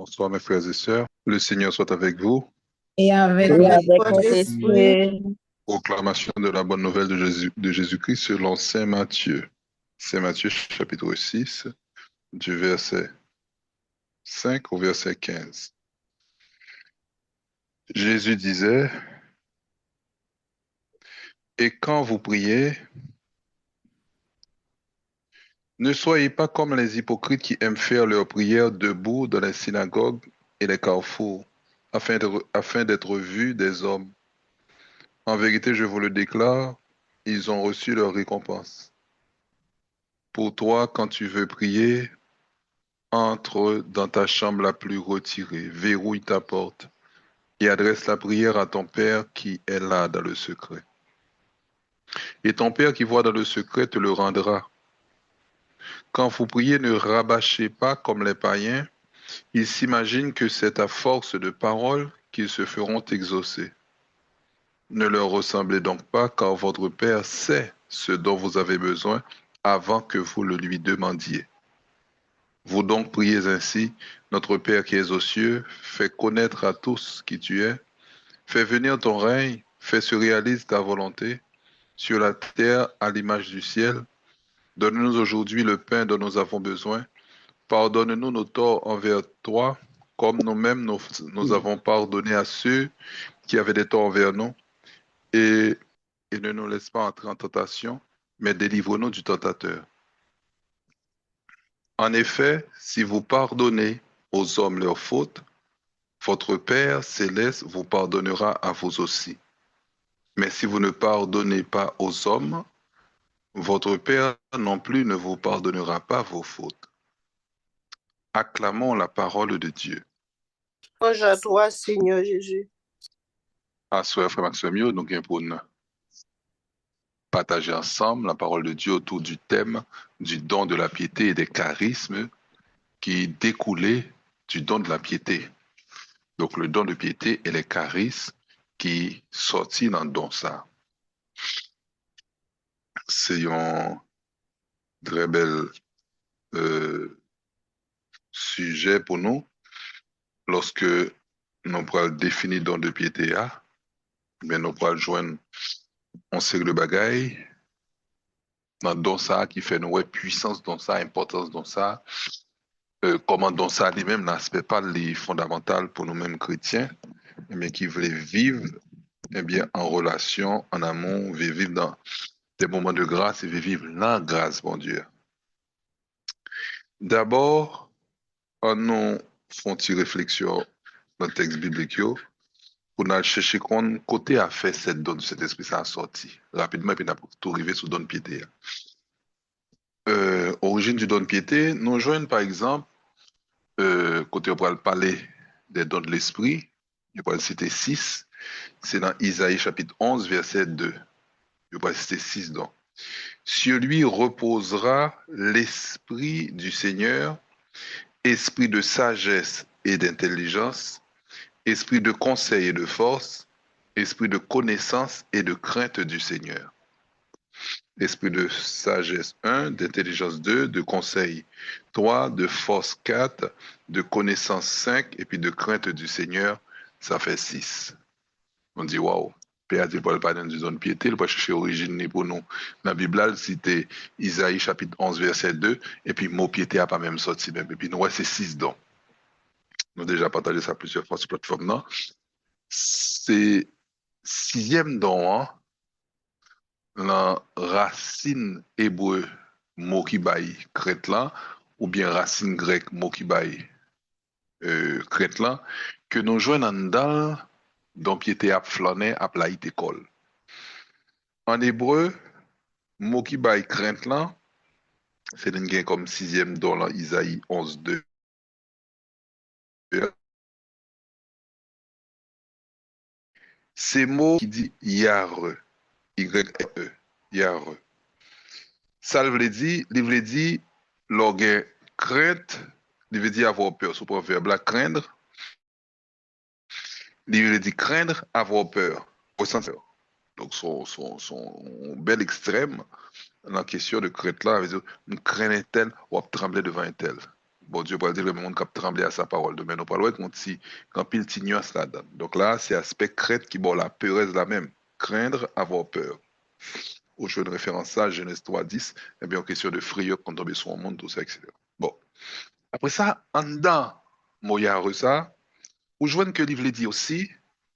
Bonsoir mes frères et sœurs. Le Seigneur soit avec vous. Et avec Et votre avec esprit. votre esprit, Proclamation de la bonne nouvelle de Jésus-Christ selon Saint Matthieu. Saint Matthieu chapitre 6, du verset 5 au verset 15. Jésus disait, et quand vous priez, ne soyez pas comme les hypocrites qui aiment faire leurs prières debout dans les synagogues et les carrefours, afin d'être vus des hommes. En vérité, je vous le déclare, ils ont reçu leur récompense. Pour toi, quand tu veux prier, entre dans ta chambre la plus retirée, verrouille ta porte et adresse la prière à ton Père qui est là dans le secret. Et ton Père qui voit dans le secret te le rendra. Quand vous priez, ne rabâchez pas comme les païens. Ils s'imaginent que c'est à force de paroles qu'ils se feront exaucer. Ne leur ressemblez donc pas, car votre Père sait ce dont vous avez besoin avant que vous le lui demandiez. Vous donc priez ainsi, notre Père qui es aux cieux, fais connaître à tous qui tu es, fais venir ton règne, fais se réaliser ta volonté, sur la terre à l'image du ciel. Donne-nous aujourd'hui le pain dont nous avons besoin. Pardonne-nous nos torts envers toi, comme nous-mêmes nous avons pardonné à ceux qui avaient des torts envers nous. Et, et ne nous laisse pas entrer en tentation, mais délivre-nous du tentateur. En effet, si vous pardonnez aux hommes leurs fautes, votre Père céleste vous pardonnera à vous aussi. Mais si vous ne pardonnez pas aux hommes, votre Père non plus ne vous pardonnera pas vos fautes. Acclamons la parole de Dieu. louange à toi, Seigneur Jésus. À soi, frère Maxime, nous avons pour nous partager ensemble la parole de Dieu autour du thème du don de la piété et des charismes qui découlaient du don de la piété. Donc le don de piété et les charismes qui sortit dans le don ça. C'est un très bel sujet pour nous lorsque nous pourrons définir le don de piété, mais nous pourrons joindre un série de bagailles dans le don ça qui fait nous puissance dans ça, importance dans ça, comment dans ça lui-même l'aspect pas les fondamental pour nous-mêmes chrétiens, mais qui voulaient vivre bien en relation, en amour, vivre dans des moments de grâce et vivre la grâce, mon Dieu. D'abord, nous faisons une réflexion dans le texte biblique pour nous chercher côté à faire cette donne, cet esprit ça a sorti rapidement et puis nous tout arriver sur donne piété. Origine du don piété, nous joignons par exemple côté on va parler des dons de l'esprit, je vais citer 6, c'est dans Isaïe chapitre 11 verset 2. Je vais citer 6 donc. Sur lui reposera l'esprit du Seigneur, esprit de sagesse et d'intelligence, esprit de conseil et de force, esprit de connaissance et de crainte du Seigneur. Esprit de sagesse 1, d'intelligence 2, de conseil 3, de force 4, de connaissance 5, et puis de crainte du Seigneur, ça fait 6. On dit waouh. Père dit Paul pas dans une zone piété, il va chercher origine pour nous. Dans la Bible, c'était Isaïe chapitre 11, verset 2, et puis mot piété n'a pas même sorti même. Et puis nous, c'est 6 dons. Nous avons déjà partagé ça plusieurs fois sur la plateforme. Non? C'est sixième don, la racine hébreu mot qui baille crête là, ou bien racine grecque mot qui baille crête là, que nous joignons dans dont piété à flâner à la école. En hébreu, mot qui baille crainte là, c'est une gain comme sixième don là, Isaïe 11, 2. C'est mot qui dit yare, Y-E, yare. Ça veut dire, l'orgueil crainte, il veut dire avoir peur. Sous proverbe, la craindre, il veut dire craindre, avoir peur, ressentir. Donc, son bel extrême, dans la question de crainte là, veut dire, nous craignons tel ou trembler devant un tel. Bon, Dieu pourrait dire le monde qui a tremblé à sa parole. Demain, nous parlons qu'on dit quand pile ti nuance là-dedans. Donc là, c'est aspect crainte qui, bon, la peuresse la même. Craindre, avoir peur. Au jeu de référence à Genèse 3:10, eh bien, en question de frayeur qu'on tombe sur le monde, tout ça, etc. Bon. Après ça, en dedans, Moya ça, ou je vois que le livre dit aussi,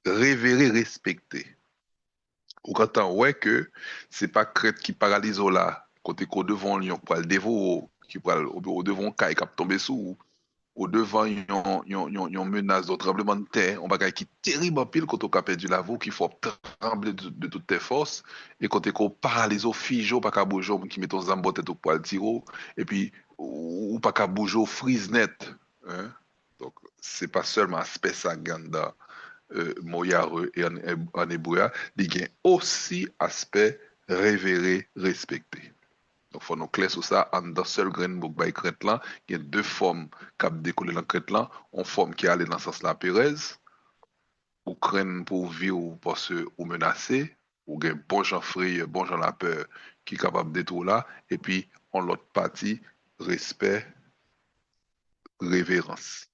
révérer, respecter. Ou quand on ouais que c'est pas crête qui paralyse là, côté qu'au devant lion, pour le dévot, qui pour au devant caille qui tomber sous, au devant yon menace de tremblement de terre, on bagaille qui est terrible en pile quand on a perdu la voix, qu'il faut trembler de toutes tes forces, et quand on paralyse au figeau, pas qu'à bouger, qui met ton zambo tête au poil tiro, et puis, ou pas qu'à bouger au frise net. Hein? Donc, c'est pas seulement aspect saganda, Moyare et en hébreu, il y a aussi aspect révéré, respecté. Donc, il faut nous clair sur ça, en dans seul grain book by crête là, il y a deux formes qui découlent dans crête là, une forme qui allait dans le sens de la Pérez, ou craindre pour vivre ou parce ou menacer, ou un bon gens frais, bon gens la peur qui est capable de tout là, et puis en l'autre partie, respect, révérence.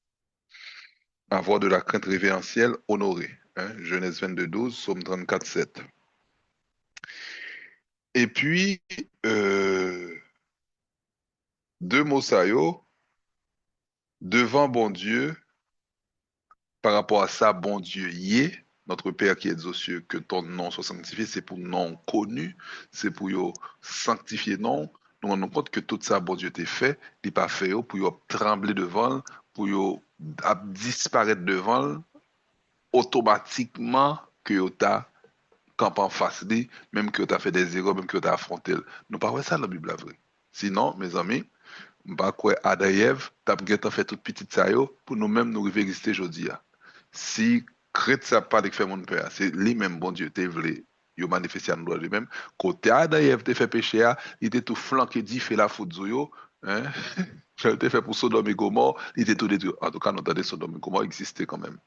Avoir de la crainte révérentielle honorée. Hein? Genèse 22:12, Psaume 34:7. Et puis, deux mots ça yo, devant bon Dieu, par rapport à ça, bon Dieu y est, notre Père qui est aux cieux, que ton nom soit sanctifié, c'est pour nom connu, c'est pour yo sanctifier nom. Nous rendons compte que tout ça, bon Dieu t'est fait, il n'est pas fait yo, pour yo trembler devant, pour yo disparaître devant, automatiquement que yo t'a camp en face de, même que tu as fait des erreurs, même que tu as affronté. Nous pas ça dans la Bible, la vraie. Sinon, mes amis, pas quoi Adam et Ève, t'as fait toute petite ça yo, pour nous-mêmes nous arriver à exister aujourd'hui. Si crête ça pas de faire mon père, c'est lui-même, bon Dieu, t'es voulu, il manifesté à nous lui-même. Côté Adam et Ève, t'es fait péché, il était tout flanqué, dit, fait la faute yo, hein? Je t'ai fait pour Sodome et Gomorre, il était tout détruit. En tout cas, notre Sodome et Gomorre existait quand même.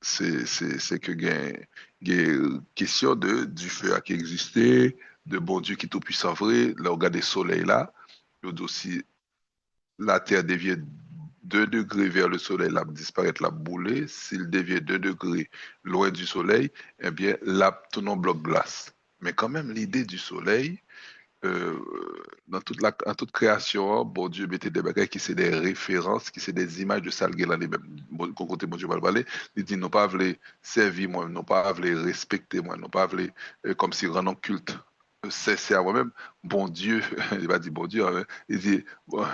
C'est que gain question du feu qui existait, de bon Dieu qui est tout puissant vrai, là on regarde le soleil là, il dit aussi la terre devient 2 degrés vers le soleil, la disparaître, la bouler, s'il devient 2 degrés loin du soleil, eh bien là tout en bloc glace. Mais quand même l'idée du soleil, euh, en toute création, hein, bon Dieu mettait des bagages qui c'est des références, qui c'est des images de ça, là, les mêmes, côté bon Dieu va le parler, il dit, non pas voulu servir moi, non pas voulu respecter moi, non pas voulu, comme si rendre culte. C'est à moi-même, bon Dieu, il va dire bon Dieu, hein, il dit, bon,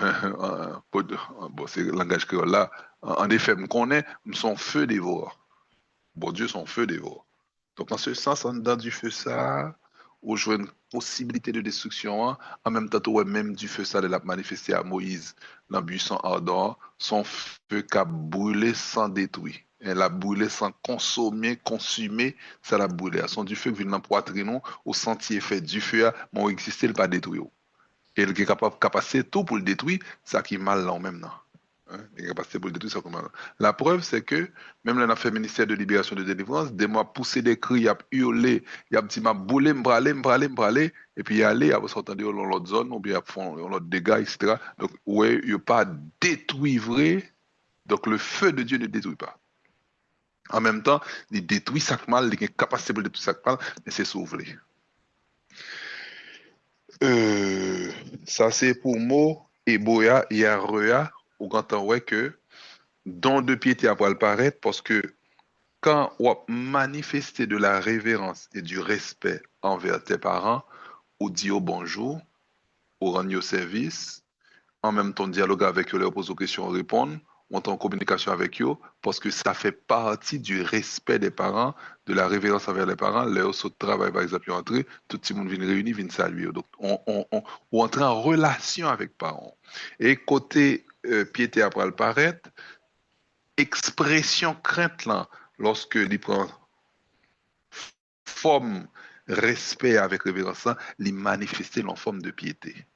bon, c'est le langage créole là, en effet, me connaît, son feu dévore. Bon Dieu, son feu dévore. Donc, dans ce sens, en dedans du feu ça, où je vois une possibilité de destruction, hein, en même temps, ouais, même du feu ça, il a manifesté à Moïse, dans le buisson ardent, son feu qui a brûlé sans détruire. Elle a brûlé sans consommer, consumer, ça l'a brûlé. Son du feu qui vient dans la poitrine, au sentier fait du feu, mais existé, il pas détruit. Et il est capable de capacité tout pour le détruire, ça qui est mal là en même temps. Hein, il est capable pour le détruire, ça qui est mal là. La preuve, c'est que même là, on a fait ministère de libération de délivrance, des mois poussé des cris, il a hurlé, il a dit, m'a boulé, m'bralé, et puis il est allé, il a s'entendu dans l'autre zone, ou bien il a fait l'autre dégâts, etc. Donc, ouais, il a pas détruit vrai, donc le feu de Dieu ne détruit pas. En même temps, il détruit ça mal, il est capable de détruire ça mal, mais c'est sauvé. Euh, Ça, c'est pour mot Eboya et Area, ou quand on voit que don de piété après le paraître, parce que quand on manifester de la révérence et du respect envers tes parents, ou dit au bonjour, ou rendre au service, en même temps dialogue avec eux, leur poser aux questions, répondre, ou entrer en communication avec eux, parce que ça fait partie du respect des parents, de la révérence envers les parents. Leur saut de travail, par exemple, entrer, tout le monde vient réunir, vient saluer. Donc, on entre en relation avec les parents. Et côté piété après le paraître, expression crainte là, lorsque il prend forme respect avec révérence, il manifester en forme de piété.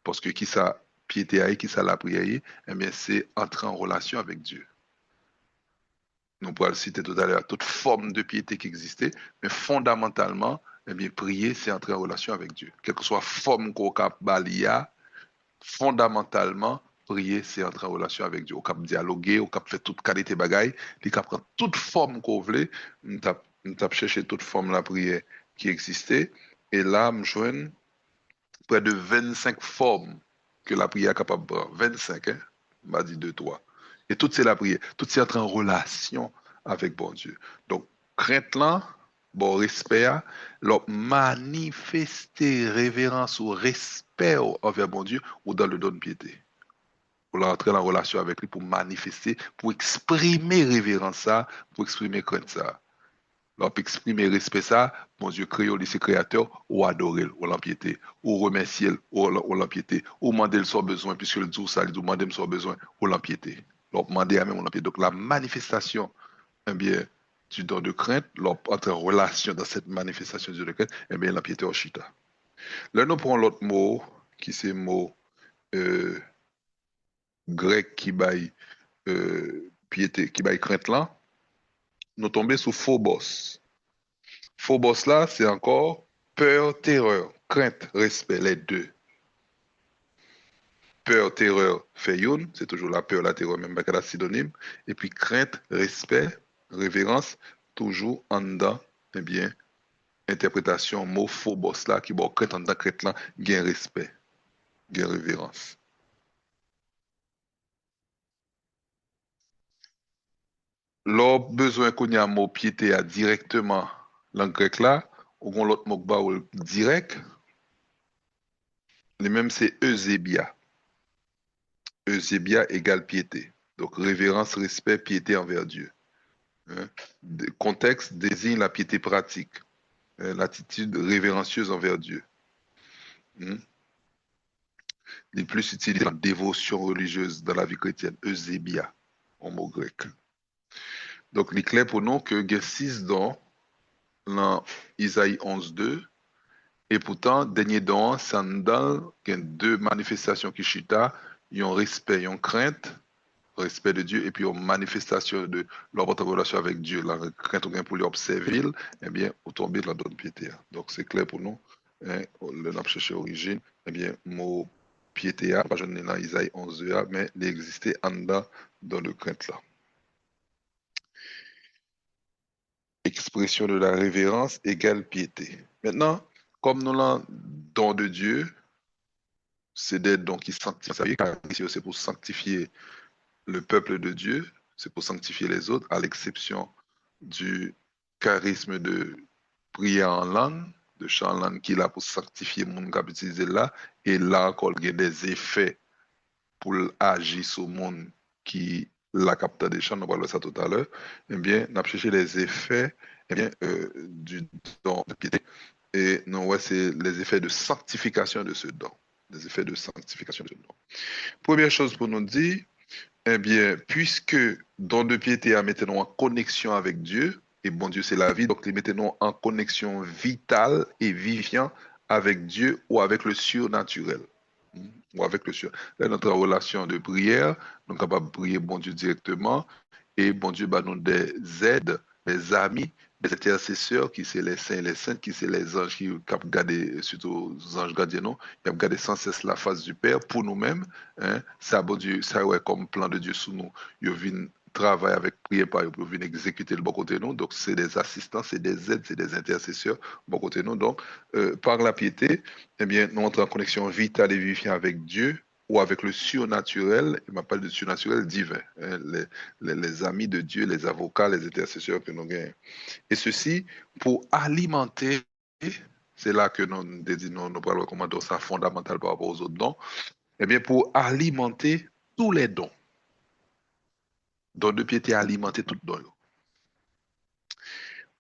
Parce que qui ça piété aille, qui ça la prière, eh bien, c'est entrer en relation avec Dieu. Nous pourrons le citer tout à l'heure, toute forme de piété qui existait, mais fondamentalement, eh bien, prier, c'est entrer en relation avec Dieu. Quelle que soit la forme qu'on a balia, fondamentalement, prier, c'est entrer en relation avec Dieu. On cap dialoguer, on cap faire toute qualité bagaille, il cap prendre toute forme qu'on voulait, on tap chercher toute forme la prière qui existait. Et là, je joigne près de 25 formes que la prière est capable de prendre. 25, hein? M'a dit 2, 3. Et tout c'est la prière. Tout c'est entrer en relation avec bon Dieu. Donc, crainte là, bon respect, leur manifester révérence ou respect envers bon Dieu ou dans le don de piété. Pour entrer en relation avec lui, pour manifester, pour exprimer révérence ça, pour exprimer crainte ça. Là, pour exprimer respect ça, mon Dieu créé, c'est créateur, ou adorer, ou l'empiéter, ou remercier, ou l'empiéter, ou demander le son besoin, puisque le Dieu ça, il demande le son besoin, ou l'empiéter. Donc, demander à même l'empiéter. Donc, la manifestation, eh bien, du don de crainte, entre en relation dans cette manifestation du don de crainte, eh bien, l'empiéter au chita. Là, nous prenons l'autre mot, qui c'est le mot euh, grec qui baille piété, qui baille crainte là, nous tombons sous phobos. Phobos là, c'est encore peur, terreur, crainte, respect, les deux. Peur, terreur, fait youn, c'est toujours la peur, la terreur, même pas la synonyme. Et puis crainte, respect, révérence, toujours en dedans, eh bien, interprétation, mot phobos là, qui bon, crainte en dedans, crainte là, gain respect, gain révérence. L'autre besoin qu'on y a mot piété à directement, langue grec là, ou l'autre mot direct, les mêmes c'est eusebia. Eusebia égale piété. Donc révérence, respect, piété envers Dieu. Hein. Contexte désigne la piété pratique, l'attitude révérencieuse envers Dieu. Hein. Les plus utilisés en dévotion religieuse dans la vie chrétienne, eusebia, en mot grec. Donc, il est clair pour nous que il y a 6 dons dans Isaïe 11.2, et pourtant, dernier don, c'est dans il y a 2 manifestations qui chita, ils ont respect, ils ont crainte, respect de Dieu, et puis en manifestation de leur votre relation avec Dieu, la crainte pour lui observer, eh bien, au tomber de la donne piété. Donc, c'est clair pour nous, hein, le n'a cherché origine, eh bien, mot piété, pas je n'ai dans Isaïe 11, mais il existait en dedans dans le crainte là. Expression de la révérence égale piété. Maintenant, comme nous l'avons don de Dieu, c'est des dons qui sanctifient, car ici c'est pour sanctifier le peuple de Dieu, c'est pour sanctifier les autres, à l'exception du charisme de prière en langue, de chant en langue qui est là pour sanctifier le monde qui a utilisé là, et là encore, il y a des effets pour agir sur le monde qui l'a capté des chants, on va voir ça tout à l'heure, eh bien, on a cherché les effets eh bien, du don de piété, et non, ouais, c'est les effets de sanctification de ce don. Les effets de sanctification de ce don. Première chose pour nous dire, eh bien, puisque don de piété a maintenant en connexion avec Dieu, et bon Dieu c'est la vie, donc les mettons en connexion vitale et vivifiant avec Dieu ou avec le surnaturel. Ou avec le sur. Là, notre relation de prière, nous sommes capables de prier bon Dieu directement, et bon Dieu bah, nous des aides, des amis, des intercesseurs qui c'est les saints et les saintes, qui c'est les anges qui capent garder, surtout les anges gardiens, non, qui capent garder sans cesse la face du Père pour nous-mêmes. Hein, ça, bon Dieu, ça ouais, comme plan de Dieu sous nous. Il vient travailler avec prière par pour venir exécuter le bon côté nous. Donc, c'est des assistants, c'est des aides, c'est des intercesseurs bon côté nous. Donc, par la piété, eh bien, nous entrons en connexion vitale et vivifiante avec Dieu ou avec le surnaturel, il m'appelle de surnaturel divin, hein, les amis de Dieu, les avocats, les intercesseurs que nous gagnons. Et ceci pour alimenter, c'est là que nous parlons comment ça fondamental par rapport aux autres dons, eh bien pour alimenter tous les dons. Don de piété alimenter tout don.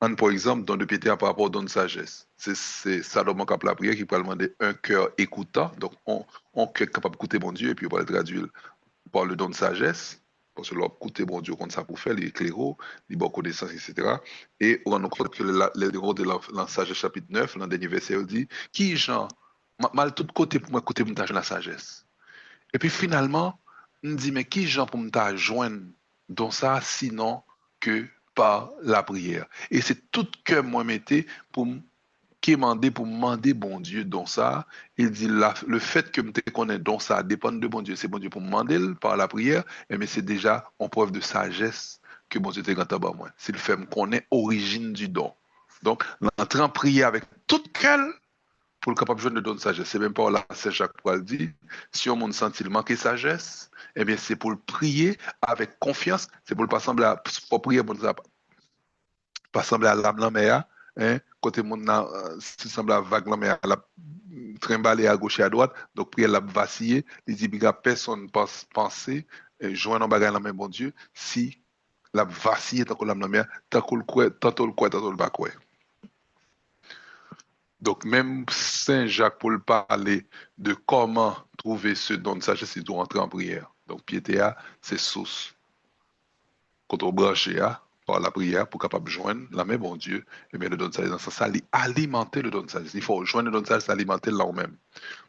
Par exemple, don de piété par rapport au don de sagesse. C'est Salomon qui a la prière qui peut demander un cœur écoutant. Donc, on cœur capable d'écouter mon Dieu et puis on va le traduire par le don de sagesse. Parce que écouter mon Dieu comme ça pour faire, les éclairaux, les bonnes connaissances, etc. Et on nous compte que le héros de la sagesse chapitre 9, dans le dernier verset, il dit, qui, Jean, mal tout côté pour m'écouter pour la sagesse. Et puis finalement, on dit, mais qui, Jean, pour me joindre dans ça, sinon que par la prière. Et c'est tout que moi mettais pour qui est demandé pour demander bon Dieu dans ça. Il dit le fait que je connais dans ça dépend de bon Dieu. C'est bon Dieu pour me demander par la prière, mais c'est déjà en preuve de sagesse que bon Dieu te grand à moi. C'est le fait me connaît origine du don. Donc, l'entrer en prière avec toute cœur pour le capable de jouer de don de sagesse. C'est même pas là, c'est Jacques Poil dit, si on sent il manque sagesse, eh bien, c'est pour le prier avec confiance, c'est pour le pas sembler à, pour prier, bon, pas sembler à l'âme la mer, hein, côté mon si semble à vague la mer, la trimballer à gauche et à droite, donc prière la vaciller, il dit, biga personne pense, penser, joindre en bagage la main, bon Dieu, si la vaciller tant que l'âme la mer, tant que le quoi, tantôt le quoi, tantôt le bas quoi. Donc, même Saint Jacques, pour le parler de comment trouver ce don de sagesse, c'est de rentrer en prière. Donc, piété, c'est source. Quand on branche par la prière pour capable de joindre la main, bon Dieu, et bien le don de sagesse, ça alimenter le don de sagesse. Il faut joindre le don de sagesse, alimenter là-même.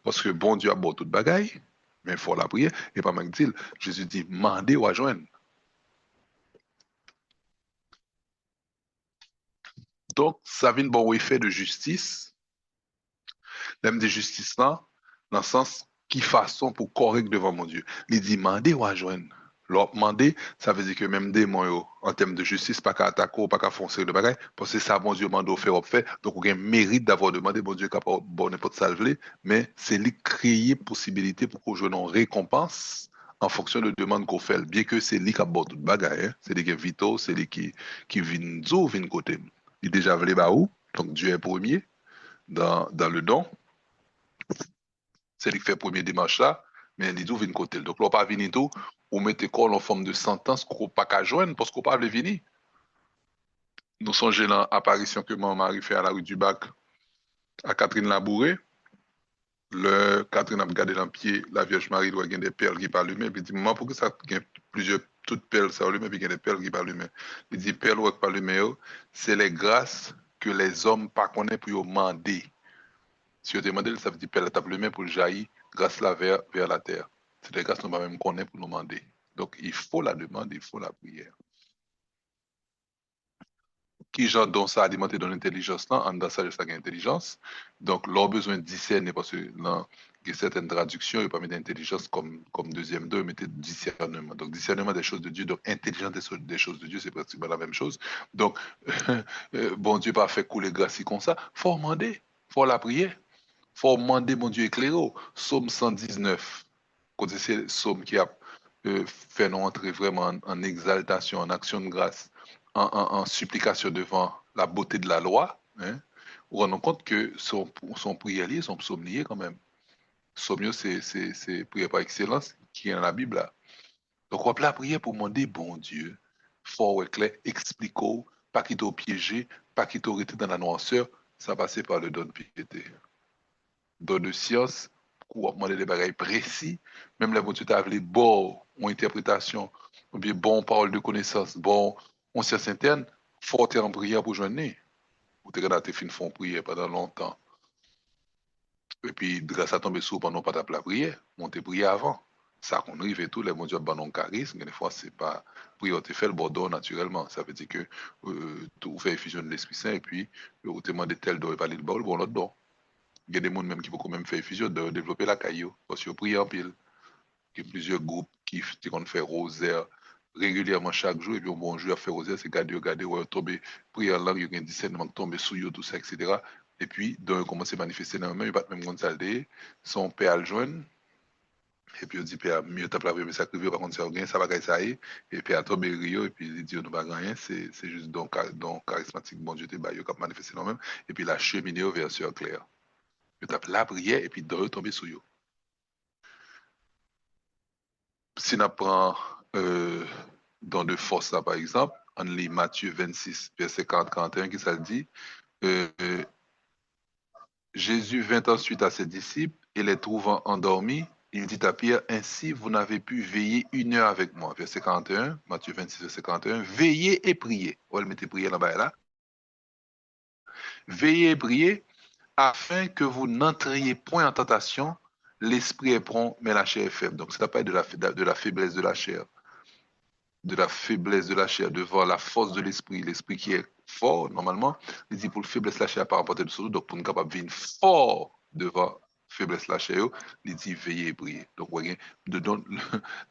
Parce que bon Dieu a beau toute bagaille, mais il faut la prière. Et pas mal dire, Jésus dit, mandez ou à joindre. Donc, ça vient de bon effet de justice, même de justice là, dans le sens qui façon pour correct devant mon Dieu. Il dit, mandez ou à joindre. Leur demander, ça veut dire que même des mots, en termes de justice, pas qu'à attaquer, pas qu'à foncer de bagaille, parce que ça, bon Dieu, mande au faire, fait. Donc, on a un mérite d'avoir demandé, bon Dieu, capable, bon, n'importe salver, mais c'est lui créer possibilité pour qu'on joue une récompense en fonction de demande qu'on fait. Bien que c'est lui qui a bon toute bagaille, hein. C'est lui qui est vito, c'est lui qui vient d'où, vient côté. Il déjà venu bah où, donc Dieu est premier dans le don. C'est lui qui fait premier démarche là, mais il dit d'où vient côté. Donc, là, pas venir tout, ou mettez quoi en forme de sentence qu'on pas qu'à joindre parce qu'on pas veut venir. Nous songeons l'apparition que mon mari fait à la rue du Bac à Catherine Labouré. Le Catherine a regardé dans le pied, la Vierge Marie doit avoir des perles qui parlent lui-même. Il dit, maman, pourquoi ça a plusieurs, toutes perles ça lui-même, puis il y a des perles qui parlent lui-même. Il dit, perles qui parlent lui-même, c'est les grâces que les hommes pas connaissent pour demander. Si on demande, ça veut dire perles tape lui-même pour jaillir grâce là vers la terre. C'est des grâces que nous pas même connaître pour nous demander. Donc, il faut la demande, il faut la prière. Qui genre donc ça alimenté dans l'intelligence là, en dans ça, ça intelligence. Donc, leur besoin de discerner, parce que dans il y a certaines traductions, il n'y a pas mis d'intelligence comme deuxième deux, mais discernement. Donc, discernement des choses de Dieu, donc intelligence des choses de Dieu, c'est pratiquement la même chose. Donc, bon Dieu pas fait couler grâce comme ça, faut demander, faut la prier, faut demander, mon Dieu, éclairé. Psaume 119, côté c'est psaume qui a fait nous entrer vraiment en exaltation, en action de grâce en supplication devant la beauté de la loi, hein, vous rendons compte que son prière, son psaume quand même. Psaume, c'est prière par excellence qui est dans la Bible là. Donc, on va la prière pour demander, bon Dieu, fort et clair, explique-nous, pas qu'il t'a piégé, pas qu'il t'a arrêté dans la noirceur, ça passait par le don de piété. Don de science, pour demander des bagages précis, même les bon Dieu t'a appelé bon, en interprétation, ou bien bon parole de connaissance, bon, en science interne, faut en prière pour joindre. Ou t'es regardé fin font prière pendant longtemps. Et puis, grâce à tomber sous pendant pas ta la prière, on te prié avant. Ça qu'on arrive et tout, les bon Dieu ban charisme, mais des fois, c'est pas prière, tu fait le bordeaux naturellement. Ça veut dire que tu fais effusion de l'Esprit Saint et puis, tu te demandes tel don et pas le bol, bon, l'autre don. Il y a des gens même qui vont quand même faire effusion de développer la caillou, parce qu'ils prient en pile. Il y a plusieurs groupes qui font faire rosaire régulièrement chaque jour, et puis bon jour à faire rosaire, c'est garder, ouais, tomber, prier en langue, il y a un discernement tomber sous eux, tout ça, etc. Et puis, donc, commence à manifester dans le même, il pas même consulter, son père à le joindre, et puis il dit, père, mieux t'as pas la sacrifice, par contre, ça va ça y est, et puis à tomber Rio, et puis il dit, on ne va rien, c'est juste donc charismatique, bon Dieu, t'es baillé, qui a manifesté dans le même, et puis la cheminée vers sur clair. Il tape la prière, et puis de tomber sous eux. Si on prend dans de force là, par exemple, on lit Matthieu 26, verset 40-41, qui ça dit, euh, Jésus vint ensuite à ses disciples et les trouvant endormis, il dit à Pierre, ainsi vous n'avez pu veiller 1 heure avec moi. Verset 41, Matthieu 26, verset 41, veillez et priez. On va mettre prier là-bas là. Veillez et priez afin que vous n'entriez point en tentation. L'esprit est prompt, mais la chair est faible. Donc, ça n'a pas de la faiblesse de la chair. de la faiblesse de la chair devant la force de l'esprit, l'esprit qui est fort, normalement, il dit pour la faiblesse de la chair par rapport à de sous, donc pour nous capable de venir fort devant faiblesse de la chair, il dit veiller et prier. Donc, vous voyez,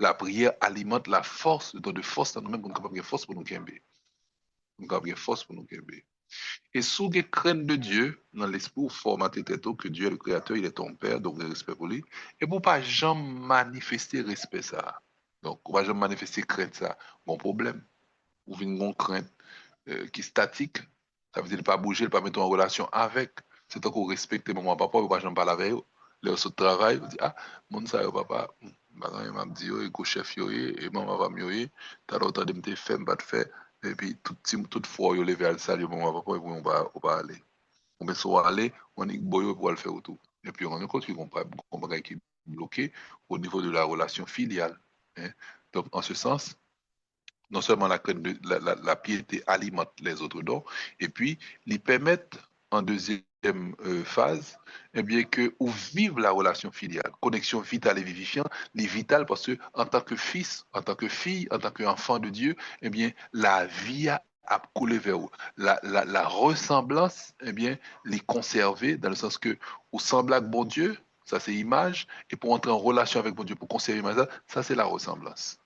la prière alimente la force, donne de force dans nous-mêmes pour nous capable de force pour nous guérir. Nous capable de force pour nous guérir. Et sous les craintes de Dieu, dans l'esprit, formater très tôt que Dieu est le créateur, il est ton père, donc le respect pour lui. Et pour pas jamais manifester respect ça. Donc, on va jamais manifester crainte ça. Bon problème. Ou une crainte qui est statique. Ça veut dire ne pas bouger, ne pas mettre en relation avec. C'est tant qu'on respecte maman, papa, on va jamais parler avec eux. Là, sur le travail, on dit, ah, mon ça, papa, il m'a dit, il chef, et maman va mieux, t'as l'autre de me faire, pas de faire. Et puis, toute fois, il levé à le salut, maman, papa, et puis on va aller. On va soit aller, on est boyo pour le faire autour. Et puis, on a compte qu'on pas qui est bloqué au niveau de la relation filiale. Hein. Donc, en ce sens, non seulement la piété alimente les autres dons, et puis ils permettent en deuxième phase, eh bien que ou vivre la relation filiale, connexion vitale et vivifiante, les vitales parce que en tant que fils, en tant que fille, en tant qu'enfant de Dieu, eh bien la vie a coulé vers vous. La ressemblance, eh bien, les conserver dans le sens que au semblable bon Dieu, ça c'est image, et pour entrer en relation avec bon Dieu, pour conserver l'image, ça c'est la ressemblance.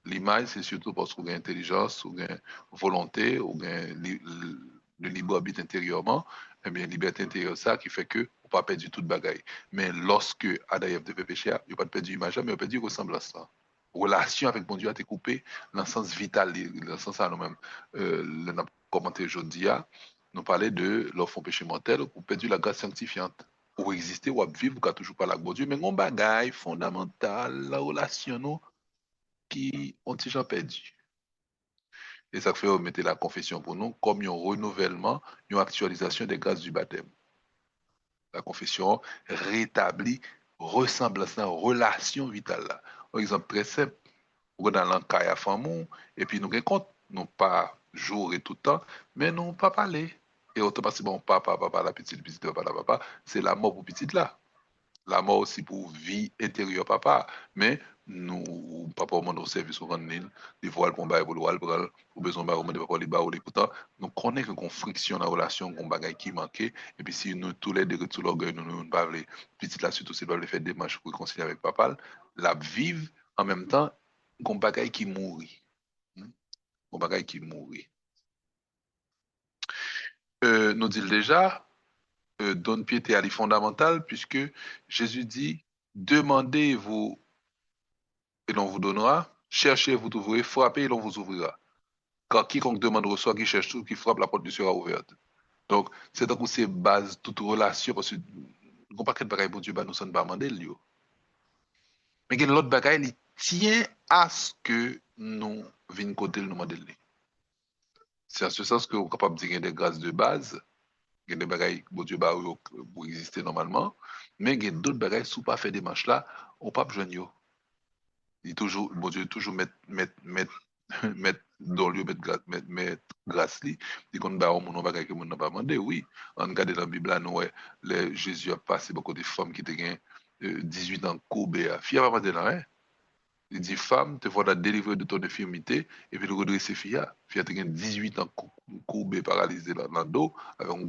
L'image, c'est surtout parce qu'on a intelligence, on a volonté, on a le libre arbitre intérieurement, eh bien, liberté intérieure, ça qui fait que on ne pas perdre du tout de bagaille. Mais lorsque Adam et Ève devaient pécher, il n'y a pas perdu l'image, mais il a perdu ressemblance. Relation avec mon Dieu a été coupée dans le sens vital, dans le sens à nous-mêmes. Le commenté aujourd'hui, nous parlait de l'offre péché mortel, ou perdu la grâce sanctifiante. Ou exister, ou vivre, ou toujours pas la bon Dieu, mais on bagaille fondamental, la relation, nous, qui ont déjà perdu. Et ça fait remettre la confession pour nous comme un renouvellement, une actualisation des grâces du baptême. La confession rétablit ressemblance, relation vitale. Là. Par exemple, très simple, on dans l'encaille à femme, et puis nous compte, non pas jour et tout le temps, mais non pas parler. Et automatiquement, papa, la petite, papa, la papa, c'est la mort pour petite là. La mort aussi pour vie intérieure papa mais nous papa au monde service souvent les voiles pour bail pour le pour besoin de monde papa les bas ou les pourtant nous connaissons qu'on friction la relation qu'on bagaille qui manquait et puis si nous tous les deux tout l'orgueil nous pas les petite là surtout c'est pas le faire des démarches pour réconcilier avec papa la vivre en même temps qu'on bagaille qui mourit qu'on bagaille qui mourit nous dit déjà donne piété à les fondamentales puisque Jésus dit demandez-vous et l'on vous donnera. Cherchez, vous trouverez. Frappez, et l'on vous ouvrira. Car quiconque demande reçoit, qui cherche tout, qui frappe, la porte lui sera ouverte. Donc, c'est donc c'est base toute relation, parce que nous ne pas quel bagaille, bon Dieu, bah, nous sommes pas demandé, lui. Mais il y a l'autre bagaille, il tient à ce que nous venions côté nous demander. C'est en ce sens que vous êtes capable de dire des grâces de base, il y a des bagailles, bon Dieu, bah, pour exister normalement, mais il y a d'autres bagailles, si vous pas fait des marches là, on ne peut pas besoin. Il toujours, bon Dieu, toujours mettre dans le lieu, mettre grâce li. Il qu'on ba on mon bagay que mon n'a pas demandé, oui. On regarde dans la Bible, là, nous, ouais, Jésus a passé beaucoup de femmes qui étaient 18 ans courbées. Fille a pas demandé là, hein. Il dit, femme, te voilà délivrée de ton infirmité, et puis le redresser fille. Fille a 18 ans courbée, paralysée dans le dos, avec un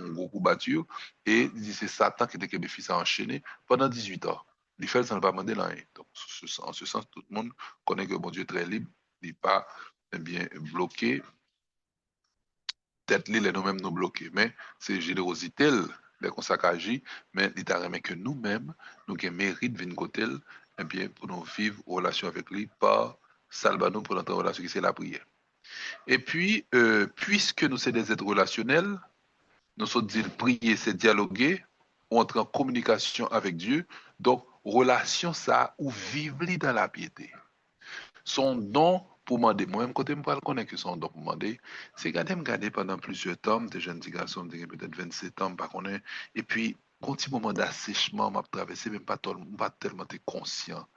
gros courbature, et il dit, c'est Satan qui était que mes fils a enchaîné pendant 18 ans. Les faits, ça ne va pas demander là. Hein. Donc, en ce sens, tout le monde connaît que mon Dieu est très libre, il n'est pas eh bien, bloqué. Peut-être l'île est nous-mêmes nous bloqués, mais c'est générosité, les consacrés, mais il t'a remis que nous-mêmes, nous qui mérite de côté, eh bien, pour nous vivre en relation avec lui, par salvano pour notre relation qui c'est la prière. Et puis, puisque nous sommes des êtres relationnels, nous sommes dit prier, c'est dialoguer, ou entrer en communication avec Dieu. Donc, relation, ça, ou vivre dans la piété. Son don pour demander, moi-même, côté je connais que son don pour demander, c'est garder pendant plusieurs temps, des jeunes garçons, peut-être 27 ans, pas connaît, et puis, quand un petit moment d'assèchement m'a traversé, même pas tellement conscient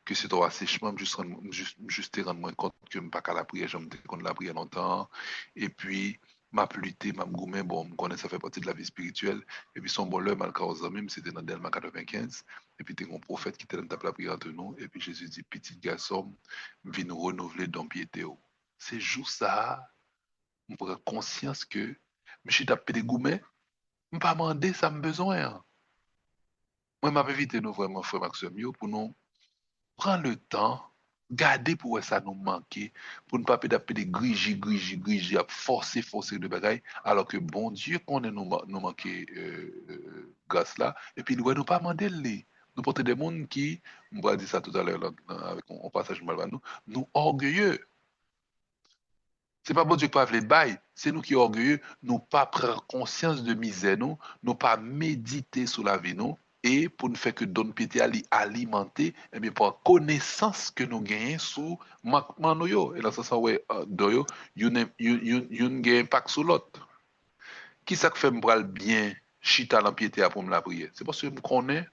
que c'est un assèchement, juste te rendre moins compte que je ne pas qu'à la prière, j'aime qu'on la prière longtemps, et puis, m'a lutté, m'a goumé, bon, me connaît, ça fait partie de la vie spirituelle. Et puis son bonheur, malgré aux même, c'était dans Delma 95. Et puis, t'es un prophète qui était dans la prière de nous. Et puis Jésus dit, petit garçon, viens nous renouveler dans piété. C'est juste ça, on prend conscience que, je suis tapé des goumets, je ne pas demander, ça me besoin. Moi, je invité nous vraiment, frère Maxime, pour nous prendre le temps, garder pour ça nous manquer, pour ne pas taper des grigi, à forcer de bagaille, alors que bon Dieu connaît nous manquer grâce là, et puis il ne nous pas demander les. Nous porter des gens qui, on va dire ça tout à l'heure avec un passage mal nous orgueilleux. C'est pas bon Dieu qui pas les bail, c'est nous qui orgueilleux, nous pas prendre conscience de misère nous pas méditer sur la vie nous et pour ne faire que donner pété alimenter et bien par connaissance que nous gagnons sur manquement nous yo et là ça ouais do yo une gagne impact sur l'autre. Qui ça que fait me bral bien chita dans piété pour me la prière? C'est parce que je connais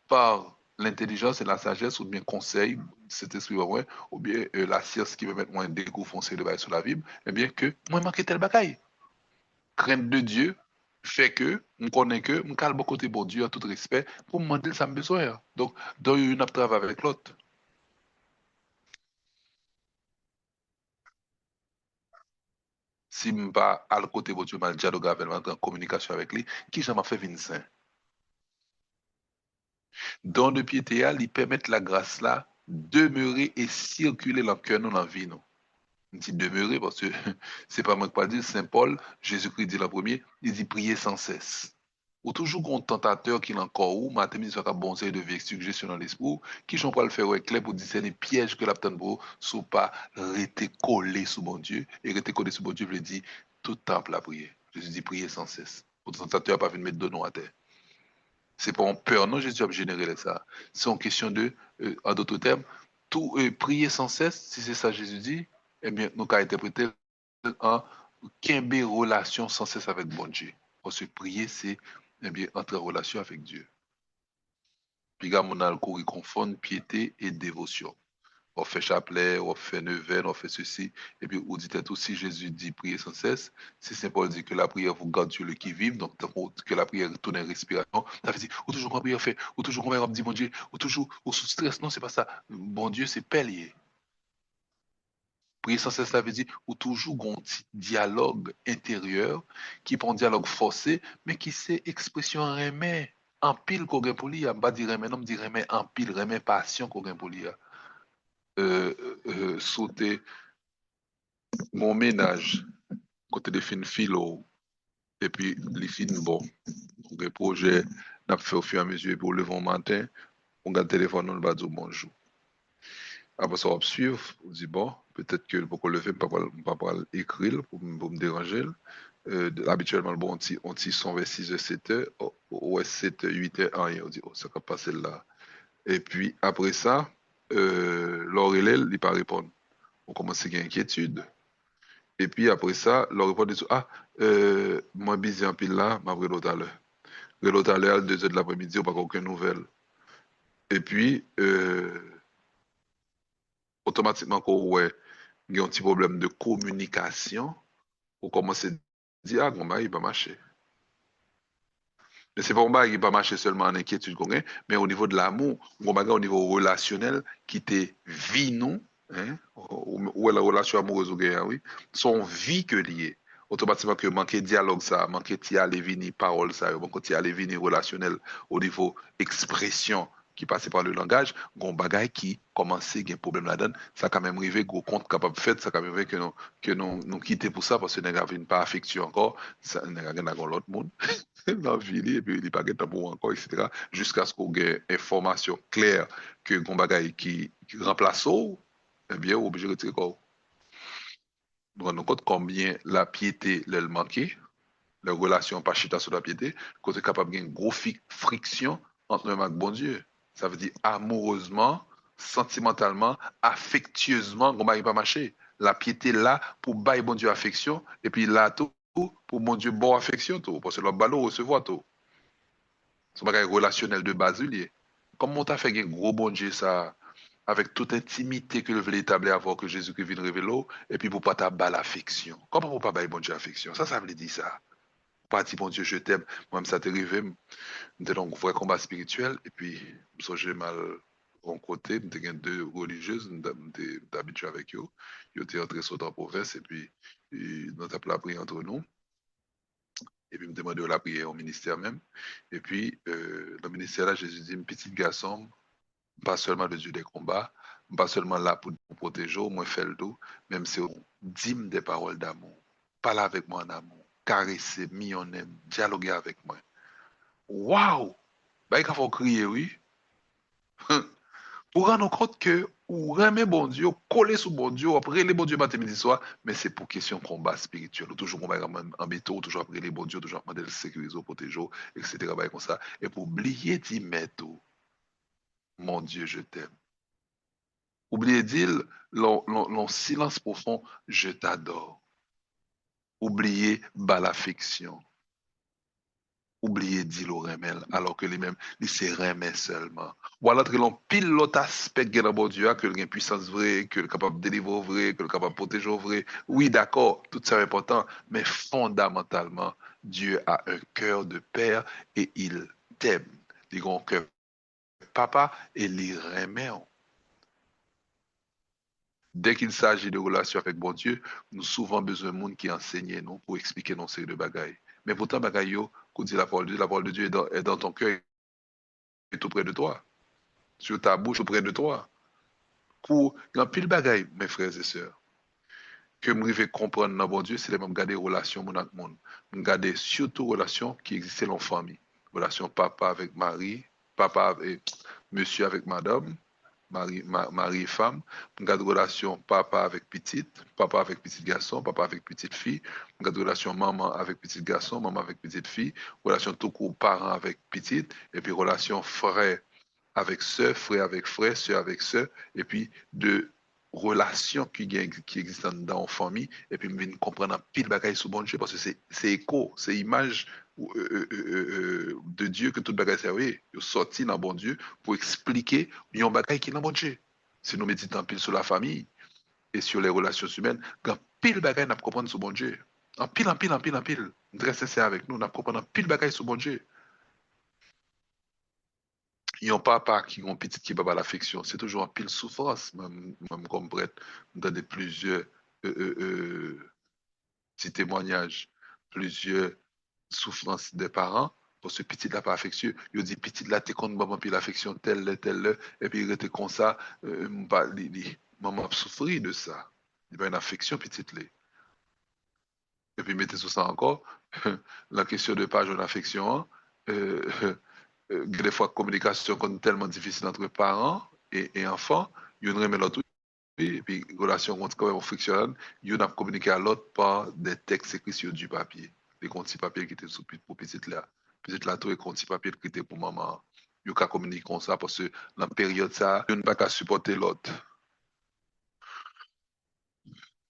par l'intelligence et la sagesse, ou bien conseil, cet esprit ouais, ou bien la science qui veut mettre moins d'égo foncé de bail sur la Bible, eh bien que moi manqué tel bagaille. Crainte de Dieu fait que, je connais que, je calme côté bon Dieu, en tout respect, pour me demander ça me besoin. Donc, dans une travail avec l'autre. Si je ne pas à le côté bon Dieu, je dialogue avec lui, en communication avec lui, qui j'en m'a fait Vincent. Don de piété, il permet la grâce là demeurer et circuler dans le cœur, dans la vie. Nous. Dit demeurer parce que c'est pas moi qui pas dire, Saint Paul, Jésus-Christ dit la première, il dit prier sans cesse. Ou toujours un tentateur qui est encore où, matin, il soit bon de vie suggestion dans l'esprit, qui j'en pas le faire clair pour discerner pièges que l'abtane pour, sous pas rester collé sous mon Dieu, et rester collé sous mon Dieu, veut dire tout temple à prier. Jésus dit prier sans cesse. Pour le tentateur pas venir mettre de nous à terre. C'est pas en peur, non, Jésus a généré ça. C'est en question de, en d'autres termes, tout prier sans cesse, si c'est ça Jésus dit, eh bien, nous avons interprété en quimber relation sans cesse avec bon Dieu. Parce que prier, c'est eh bien, entrer en relation avec Dieu. Puis, on a le cours, il confond piété et dévotion. On fait chapelet, on fait neuvaine, on fait ceci. Et puis, vous dites tout, si Jésus dit prier sans cesse, si Saint Paul dit que la prière vous garde Dieu le qui vive, donc que la prière tourne en respiration, ça veut dire, ou toujours qu'on prière fait, ou toujours qu'on dit, bon Dieu, ou toujours, ou sous stress, non, c'est pas ça. Bon Dieu, c'est palier. Prier sans cesse, ça veut dire, ou toujours un dialogue intérieur, qui pas un dialogue forcé, mais qui c'est expression remet, en pile qu'on gagne pour lui, pas dire remet, non, dire remet en pile, remet passion qu'on gagne pour lui. Sauter mon ménage, côté de fin philo, et puis les films, bon, les projets, n'a fait au fur et à mesure, pour le levant matin, on garde le téléphone, on va dire bonjour. Après ça, on va suivre, on dit bon, peut-être que pour lever, on va pas écrire pour me déranger. Habituellement, bon, on t'y sont vers 6h, 7h, ou 7h, 8h, rien, on dit, oh, ça va passer là. Et puis, après ça, l'Aurélie, il ne pas répondre. On commence à avoir inquiétude. Et puis après ça, leur répond dit, ah, moi, busy en pile là, m'a pris l'autre à l'heure. L'autre à l'heure, à 2h de l'après-midi, on n'a pas aucune nouvelle. Et puis, automatiquement, quand ouais, il y a un petit problème de communication, on commence à dire, ah, mon mari, il va marcher. Mais c'est pas un mari qui va marcher seulement en inquiétude qu'on a, mais au niveau de l'amour, mon mari au niveau relationnel, qui te vit nous, hein, ou la relation amoureuse ou gain, oui, son vie que lié. Automatiquement que manquer dialogue ça, manquer t'y aller venir parole ça, manquer t'y aller venir relationnel au niveau expression qui passe par le langage, gon bagay qui commence à un problème là-dedans, ça quand même arrivé gros compte capable de faire, ça quand même arrivé que nous quitter pour ça parce que nous n'avons pas affectueux encore, ça nous avons l'autre monde dans la vie, et puis il n'est pas de pour encore, etc. Jusqu'à ce qu'on ait une information claire que gon bagay qui remplace ou, eh bien, obligé de retirer quoi. Nous rendons compte combien la piété l'elle manquait, les relations pas chita sur la piété, qu'on est capable de une grosse friction entre nous et bon Dieu. Ça veut dire amoureusement, sentimentalement, affectueusement, on va pas marcher. La piété là pour bailler bon Dieu affection, et puis là tout pour bon Dieu bon affection tout, parce que le ballon recevoir tout. C'est un bagage relationnel de base lié. Comment t'as fait un gros bon Dieu ça, avec toute intimité que le voulait établir avant que Jésus-Christ vienne révéler, et puis pour pas t'abattre l'affection. Comment pour pas bailler bon Dieu affection? Ça veut dire ça. Pas dire bon Dieu, je t'aime. Moi-même, ça t'est arrivé, j'étais dans un vrai combat spirituel, et puis, j'ai mal en côté, j'étais deux religieuses, j'étais habitué avec eux. Ils étaient entrés sur la province, et puis, nous avons la prière entre nous. Et puis, me demandé de la prière au ministère même. Et puis, dans le ministère là, Jésus dit, un petit garçon, pas seulement le Dieu des combats, pas seulement là pour nous protéger, moi faire le dos, même si on dit des paroles d'amour, parle avec moi en amour, caresser, mis en aime, dialoguer avec moi. Waouh! Ben, il faut crier, oui. Pour rendre compte que ou remet bon Dieu, coller sous bon Dieu, après les bon Dieu matin, midi, soir, mais c'est pour question de combat spirituel. Toujours combat en béton, toujours après les bon Dieu, toujours demander de le sécuriser, protéger, etc. Comme ça. Et pour oublier d'y mettre, mon Dieu, je t'aime. Oubliez dire, l'on silence profond, je t'adore. Oubliez bas l'affection. Oubliez dire le remel, alors que lui-même, il se remet seulement. Ou alors que l'on pile l'autre aspect de bon Dieu, que le puissance vraie, que le capable de délivrer vrai, que le capable de protéger vrai. Oui, d'accord, tout ça est important, mais fondamentalement, Dieu a un cœur de père et il t'aime. Il a un cœur de papa et il remet. Dès qu'il s'agit de relations avec bon Dieu, nous avons souvent besoin de monde qui enseigne nous pour expliquer nos séries de bagailles. Mais pourtant, bagaille, qu'on dit la parole de Dieu est dans ton cœur, est tout près de toi, sur ta bouche, tout près de toi. Pour dans pile bagaille, mes frères et sœurs, que je vais comprendre dans bon Dieu, c'est de même garder relations mon avec monde. Garder surtout relations qui existaient dans la famille. Relation papa avec Marie, papa avec monsieur avec madame, mari et femme, garde relation papa avec petite, papa avec petit garçon, papa avec petite fille, garde relation maman avec petit garçon, maman avec petite fille, relation tout court parent avec petite, et puis relation frère avec sœur, frère avec frère, sœur avec sœur, et puis de relations qui existent dans la famille, et puis nous comprendre un pile bagaille sous bon Dieu, parce que c'est écho, c'est image de Dieu que tout bagaille c'est oui, il sorti dans bon Dieu pour expliquer un bagaille qui est dans bon Dieu. Si nous méditons pile sur la famille et sur les relations humaines, quand pile bagaille n'a comprendre sur bon Dieu. En pile, en pile, en pile, en pile. Très sincère avec nous, n'a comprendre pile bagaille sur bon Dieu. Ils n'ont pas part qui ont petit qui va l'affection. C'est toujours en pile souffrance, même comme prêtre. Dans plusieurs euh, euh, euh, petits témoignages, plusieurs souffrances des parents. Pour ce petit là pas affectueux, il dit petit là t'es contre maman puis l'affection telle et puis il était comme ça, maman a souffert de ça. Il y a une affection petite là. Et puis mettez sur ça encore, la question de pas une affection, hein, des fois communication est tellement difficile entre parents et enfants, il y a une remet l'autre et puis relation quand même frictionne, il y a communiqué à l'autre par des textes écrits sur du papier, des petits papiers qui étaient sous pour petite là tout est petit papier qui était pour maman. Il y a communiquer comme ça parce que dans la période ça, il n'y a pas qu'à supporter l'autre.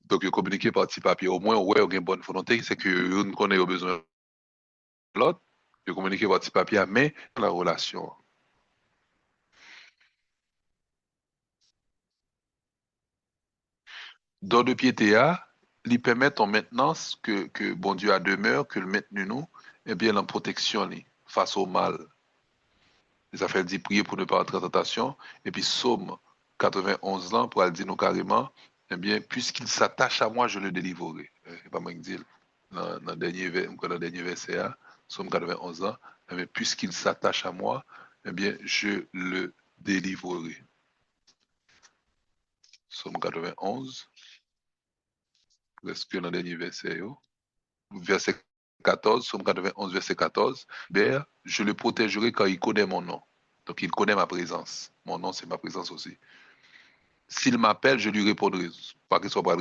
Donc, il communiqué par petit papier. Au moins, ouais, il y a une bonne volonté, c'est que nous connaissons besoin de l'autre. Il communiqué par petit papier, mais la relation. Dans le piété, lui permettre en maintenance que bon Dieu a demeure, que le maintenu nous, et bien la protection face au mal. Les affaires dit prier pour ne pas entrer en tentation. Et puis Psaume 91 ans, pour aller dire nous carrément, eh bien, puisqu'il s'attache à moi, je le délivrerai. C'est pas moi qui dis dans le dernier verset, Psaume 91 ans, eh bien, puisqu'il s'attache à moi, eh bien, je le délivrerai. Psaume 91, presque dans le dernier verset, verset 14, Psaume 91, verset 14, je le protégerai car il connaît mon nom. Donc il connaît ma présence. Mon nom, c'est ma présence aussi. S'il m'appelle, je lui répondrai. Pas qu'il soit pas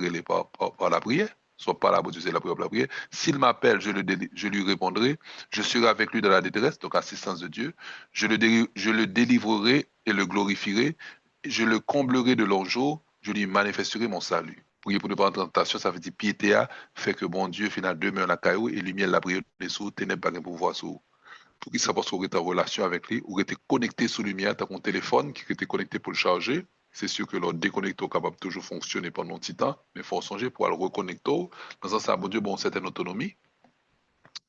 par la prière, soit pas la Dieu, c'est la prière pour la prière. S'il m'appelle, je lui répondrai. Je serai avec lui dans la détresse, donc assistance de Dieu. Je le délivrerai et le glorifierai. Je le comblerai de l'enjeu. Je lui manifesterai mon salut. Prier pour ne pas entrer en tentation, ça veut dire piété fait que bon Dieu, finalement, demeure la caillou et lumière la prière dessous, ténèbres pas de pouvoir sur. Pour qu'il sache qu'on est en relation avec lui, ou était connecté sous lumière, tu as ton téléphone qui était connecté pour le charger, c'est sûr que leur déconnecteur est capable de toujours fonctionner pendant un petit temps, mais il faut songer pour le reconnecter. Dans ce sens, bon Dieu, bon, une certaine autonomie,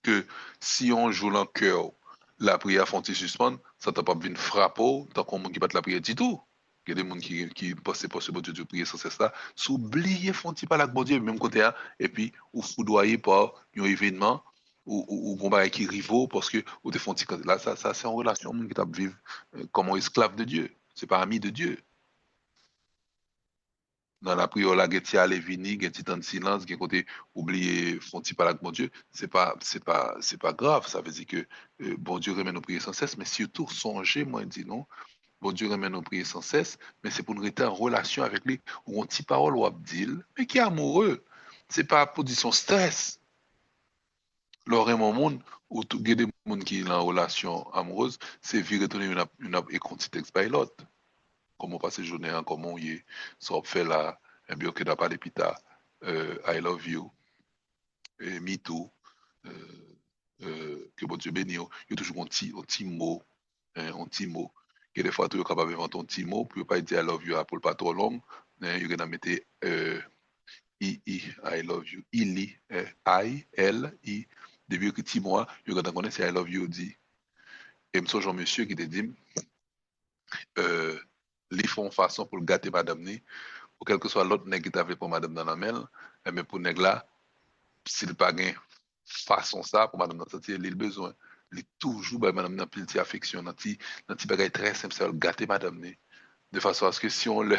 que si on joue dans le cœur, la prière font suspendre, ça t'a pas venir frapper, tant qu'on qui bat la prière du tout. Il y a des gens qui pensent pas ce bon Dieu de prier sans cesse là, s'oublier font pas la bon Dieu, même côté là, et puis, ou foudroyer par un événement, ou combat qui rivaux, parce que, ou des font là, ça c'est en relation, qui t'a vivre comme un esclave de Dieu. C'est pas ami de Dieu. Dans la prière, là, il y a les vini, il y a un temps de silence, il y a côté oublier, font pas avec mon Dieu, c'est pas grave. Ça veut dire que bon Dieu remet nos prières sans cesse, mais surtout songer, moi, il dit non. Bon Dieu remet nos prières sans cesse, mais c'est pour nous rester en relation avec lui, ou on dit parole ou abdil, mais qui est amoureux. C'est pas pour dire son stress. Lors un monde où tout il y a des gens qui sont en relation amoureuse, c'est virer retourner une contexte by l'autre. Comment passer journée, hein, comment on y est, ça fait là, et bien que n'a pas d'épita, I love you, et me too, que bon Dieu bénisse, il y a toujours un petit mot, hein, un petit mot, que des fois tu es capable d'inventer un petit mot, pour pas dire I love you pour pas trop long, hein, il y a mettre I love you, I, L, I, depuis que petit mois, il y a connaître I love you dit, et me songe un monsieur qui te dit, les font façon pour le gâter madame ni, ou quel que soit l'autre nègre qui t'a fait pour madame dans la main, mais pour nègre là, s'il pas gain façon ça pour madame dans sentir il besoin, il toujours bah madame dans petite affection dans petit bagage très simple ça gâter madame ni de façon à ce que si on le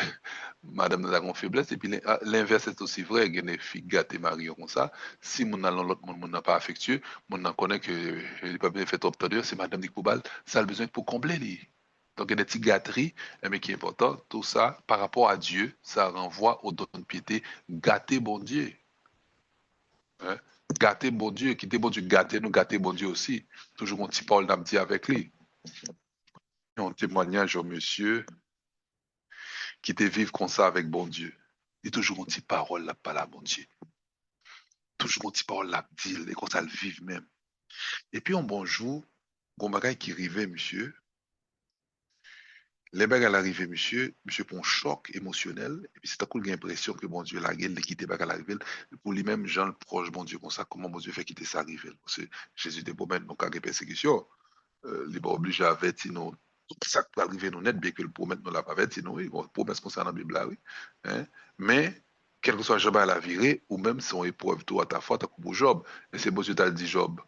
madame nous a une faiblesse et puis l'inverse est aussi vrai il y a des filles gâtées mariées comme ça si mon dans l'autre monde n'a pas affectueux mon n'en connaît que il pas bien fait trop tard c'est madame dit pour balle ça a besoin pour combler lui. Donc, il y a des petites gâteries, mais qui est important, tout ça, par rapport à Dieu, ça renvoie au don de piété. Gâter bon Dieu. Hein? Gâter bon Dieu, quitter bon Dieu, gâter nous, gâter bon Dieu aussi. Toujours mon petit Paul d'amitié avec lui. Un témoignage au monsieur qui te vivre comme ça avec bon Dieu. Il toujours mon petit parole là, pas là, bon Dieu. Toujours mon petit parole là, dit, et comme ça le vive même. Et puis, un bon jour, un bagage qui arrivait, monsieur, les bagages à l'arrivée, monsieur pour un choc émotionnel, et puis c'est à coup l'impression que bon Dieu l'a gueule, de quitter bagages à l'arrivée, pour lui-même, Jean le proche, bon Dieu, comme ça, comment bon Dieu fait quitter ça arriver. Parce que Jésus était pour mettre nos cas de persécution, il n'est pas obligé à avertir nous, tout ça qui peut arriver nous net, bien que le promettre nous l'a pas averti, nous, oui, bon, promesse concernant la Bible là, oui. Hein? Mais, quel que soit Job à la virée, ou même si on épreuve tout à ta foi, t'as pour Job, et c'est bon Dieu t'a dit Job.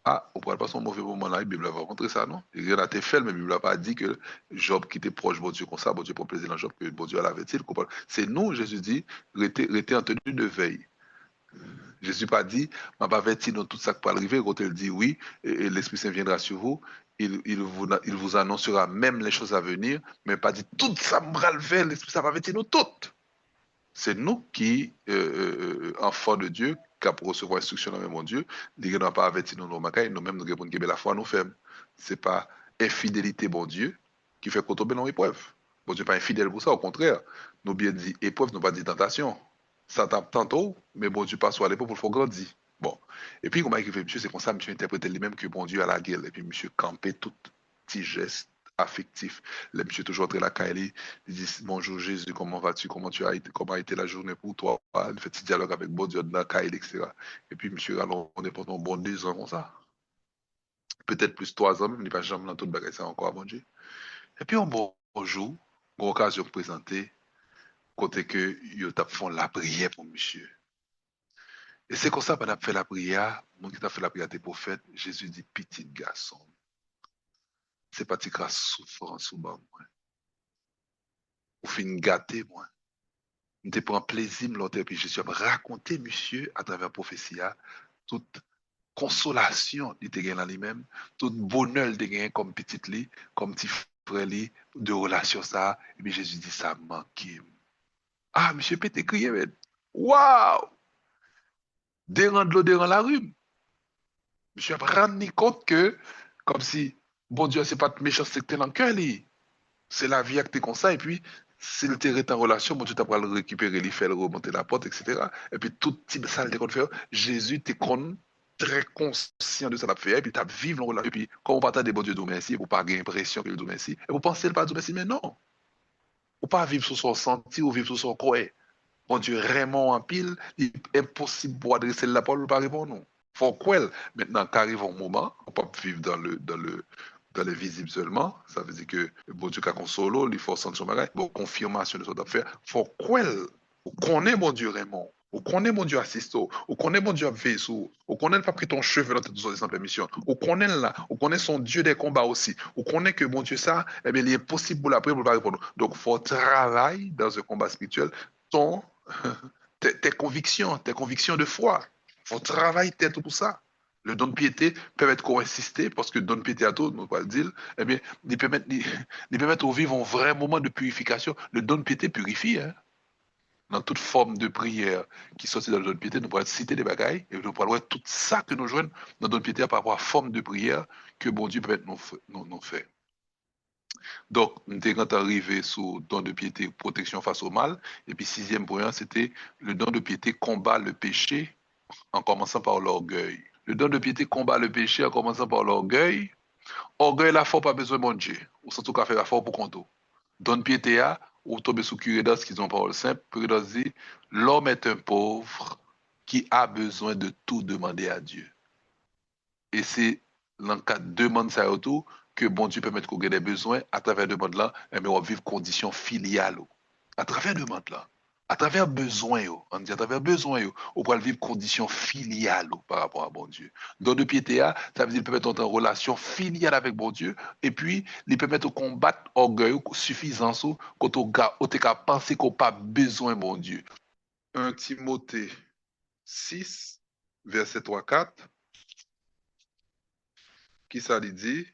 Ah, on ne parle pas son mauvais moment là, la Bible va montrer ça, non? Il y en a été fait, mais la Bible n'a pas dit que Job qui était proche de Dieu comme ça, bon Dieu pour plaisir dans Job, que bon Dieu l'avait-il. C'est nous, Jésus dit, rester en tenue de veille. Jésus pas dit, m'a pas averti dans tout ça qui peut arriver, quand il dit oui, et l'Esprit Saint viendra sur vous, il vous annoncera même les choses à venir, mais pas dit tout ça me le faire, l'Esprit Saint va avertir nous toutes. C'est nous qui, enfants de Dieu, qui pour recevoir instruction dans mon Dieu, nous n'avons pas averti nous, nous-mêmes, nous répondons que la foi nous fait. Ce n'est pas infidélité, bon Dieu, qui fait qu'on tombe dans l'épreuve. Bon Dieu n'est pas infidèle pour ça, au contraire. Nous bien dit épreuve, nous pas dit tentation. Ça tape tantôt, mais bon Dieu passe à l'épreuve pour le faire grandir. Bon. Et puis, comment il fait, monsieur, c'est comme ça, monsieur interprète lui-même que bon Dieu a la guerre. Et puis, monsieur campait tout petit geste affectif. Le monsieur toujours entre la caille, il dit bonjour Jésus, comment vas-tu, comment a été la journée pour toi, il fait petit dialogue avec bon Dieu dans la caille, etc. Et puis monsieur, alors on est pendant bon 2 ans comme ça. Peut-être plus 3 ans, même, il n'est pas jamais dans tout le bagage, ça encore bon Dieu. Et puis un bon jour, une occasion de présenter, côté que yo t'a fait la prière pour monsieur. Et c'est comme ça qu'on a fait la prière, mon qui t'a fait la prière des prophètes, Jésus dit petit garçon. C'est pas de souffrance ou bas, moi. Ou fin gâté, moi. Je prends plaisir l'autre puis je suis raconter monsieur à travers la prophétie toute consolation il te gagne en lui-même tout bonheur il te gagne comme petite lit comme petit frère lit de relation ça et puis Jésus dit ça manque ah monsieur peut crier mais waouh dérend de l'eau dérend la rue monsieur a rendu compte que comme si bon Dieu c'est pas méchant c'est que dans le cœur c'est la vie actée comme ça et puis s'il était en relation, bon, tu t'as pas le récupérer, lui faire remonter la porte, etc. Et puis tout type ça, il fait. Jésus t'es très conscient de ça l'a fait, et puis t'as vivre en relation. Et puis, quand on partage des bon Dieu de merci, vous pas avoir l'impression qu'il dit merci, et vous pensez pas dire merci, mais non. Ou pas vivre sous son senti ou vivre sous son croix. Bon Dieu, vraiment en pile, il est impossible pour adresser la parole par répondre non. Faut quoi? Maintenant, qu'arrive un moment, on peut vivre dans le visible seulement. Ça veut dire que bon Dieu, quand on solo, il faut sentir son bagage. Bon, confirmation de ce qu'on fait. Faut quoi? Ou connaît mon Dieu vraiment. Ou connaît mon Dieu assiste. Ou connaît mon Dieu veille sur. Ou connaît pas pris ton cheveu dans tes sans permission. Ou connaît là. Ou connaît son Dieu des combats aussi. Ou connaît que mon Dieu ça, eh bien, il est possible pour l'après pour pas répondre. Donc, faut travailler dans un combat spirituel. Ton tes convictions de foi. Faut travailler tête pour ça. Le don de piété peut être co-insisté parce que le don de piété à tout, nous pas le dire, eh bien, il permet au vivre un vrai moment de purification. Le don de piété purifie, hein. Dans toute forme de prière qui sortit dans le don de piété, nous pourrons citer des bagailles et nous pourrons voir tout ça que nous jouons dans le don de piété par rapport à la forme de prière que bon Dieu peut être nous fait. Donc, nous sommes arrivé sur le don de piété, protection face au mal. Et puis, sixième point, c'était le don de piété combat le péché en commençant par l'orgueil. Le don de piété combat le péché en commençant par l'orgueil. Orgueil, la foi, pas besoin de mon Dieu. Ou surtout qu'à faire la foi pour compter. Don de piété, ou tomber sous Curidas qui ont parole simple. Curidas dit, l'homme est un pauvre qui a besoin de tout demander à Dieu. Et c'est dans le cas de demande ça autour que bon Dieu permet qu'on ait des besoins à travers demande là, mais on va vivre conditions filiales. À travers demande là. À travers besoin, on dit à travers besoin, on va vivre conditions filiales par rapport à bon Dieu. Dans de piété, ça veut dire qu'il permet d'entrer en relation filiale avec bon Dieu, et puis il permet de combattre orgueil, suffisance, quand on a pensé qu'on n'a pas besoin bon Dieu. 1 Timothée 6, verset 3-4, qui ça lui dit?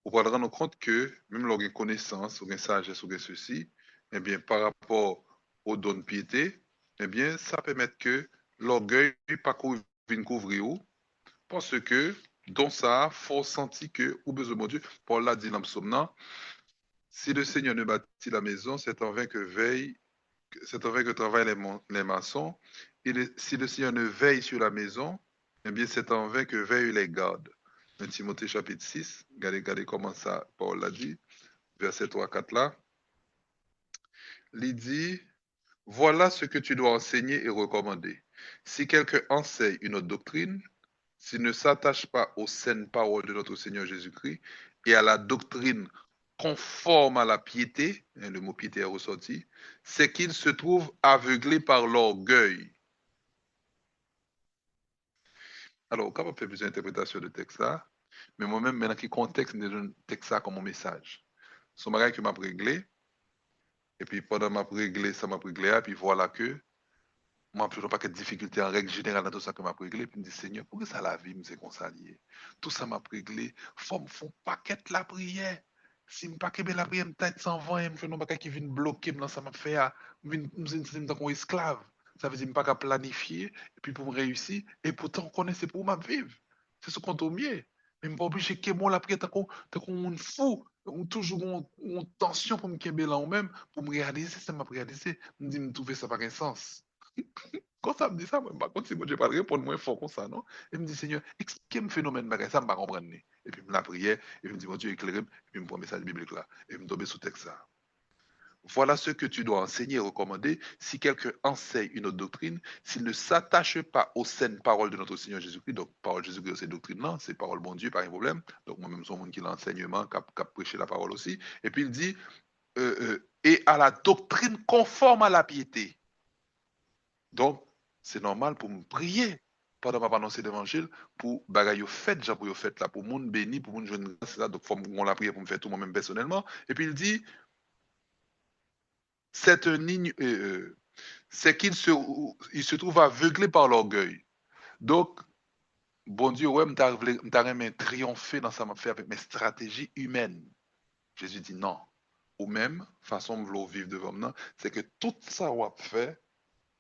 On va rendre compte que même lorsqu'on a une connaissance, ou une sagesse, ou ceci, eh bien, par rapport aux dons de piété, eh bien, ça permet que l'orgueil pas couvrir parce que dans ça, faut sentir que, ou besoin de Dieu, Paul l'a dit dans le psaume, si le Seigneur ne bâtit la maison, c'est en vain que travaillent les maçons. Si le Seigneur ne veille sur la maison, eh bien, c'est en vain que veillent les gardes. 1 Timothée chapitre 6, regardez comment ça, Paul l'a dit, verset 3-4 là. Il dit, voilà ce que tu dois enseigner et recommander. Si quelqu'un enseigne une autre doctrine, s'il ne s'attache pas aux saines paroles de notre Seigneur Jésus-Christ et à la doctrine conforme à la piété, le mot piété est ressorti, c'est qu'il se trouve aveuglé par l'orgueil. Alors, quand on fait plusieurs interprétations de texte là, mais moi-même, maintenant, qui contexte, je donne texte ça comme un message. C'est un bagage que m'a réglé, et puis pendant m'a réglé, ça m'a réglé, et puis voilà que, moi, je n'ai pas de difficulté en règle générale dans tout ça que m'a réglé, puis je me dis, Seigneur, pourquoi ça la vie, c'est comme ça lié? Tout ça m'a réglé, faut me faire paquet la prière. Si je ne pas la prière, je tête sans vent, je ne pas qui vient bloquer, ça m'a fait, je suis un esclave. Ça veut dire que je ne pas planifier, et puis pour me réussir, et pourtant, on connaît c'est pour ma vivre. C'est ce qu'on au mieux. Mais je ne pas obligé que moi la prière, tant qu'on fou, ou toujours une tension pour me kembe là ou même, pour me réaliser, ça m'a réalisé. Je me dis, me trouver ça par un sens. Quand ça me dit ça, moi, par contre, si moi, je pas répondre moins fort comme ça, non? Et me dit, Seigneur, expliquez-moi le phénomène, bagay, ça, je ne comprendre. Et puis, je la prière, et puis, me dit, mon Dieu, éclairez, et puis, je me prend un message biblique là, et je me tombe sous texte ça. Voilà ce que tu dois enseigner et recommander. Si quelqu'un enseigne une autre doctrine, s'il ne s'attache pas aux saines paroles de notre Seigneur Jésus-Christ, donc parole de Jésus-Christ, c'est doctrine-là, c'est parole bon Dieu, pas un problème. Donc moi-même, je suis monde qui l'enseignement, qui a prêché la parole aussi. Et puis il dit, et à la doctrine conforme à la piété. Donc, c'est normal pour me prier pendant ma annoncer l'évangile pour bagaille fait, j'ai pour fait là, pour monde béni, pour monde jeune grâce là, donc faut qu'on la prière pour me faire tout moi-même personnellement. Et puis il dit, c'est qu'il se trouve aveuglé par l'orgueil. Donc, bon Dieu, ouais, m't'a triompher dans ça m'a fait avec mes stratégies humaines. Jésus dit non. Ou même, façon de vivre devant moi, c'est que tout ça on fait,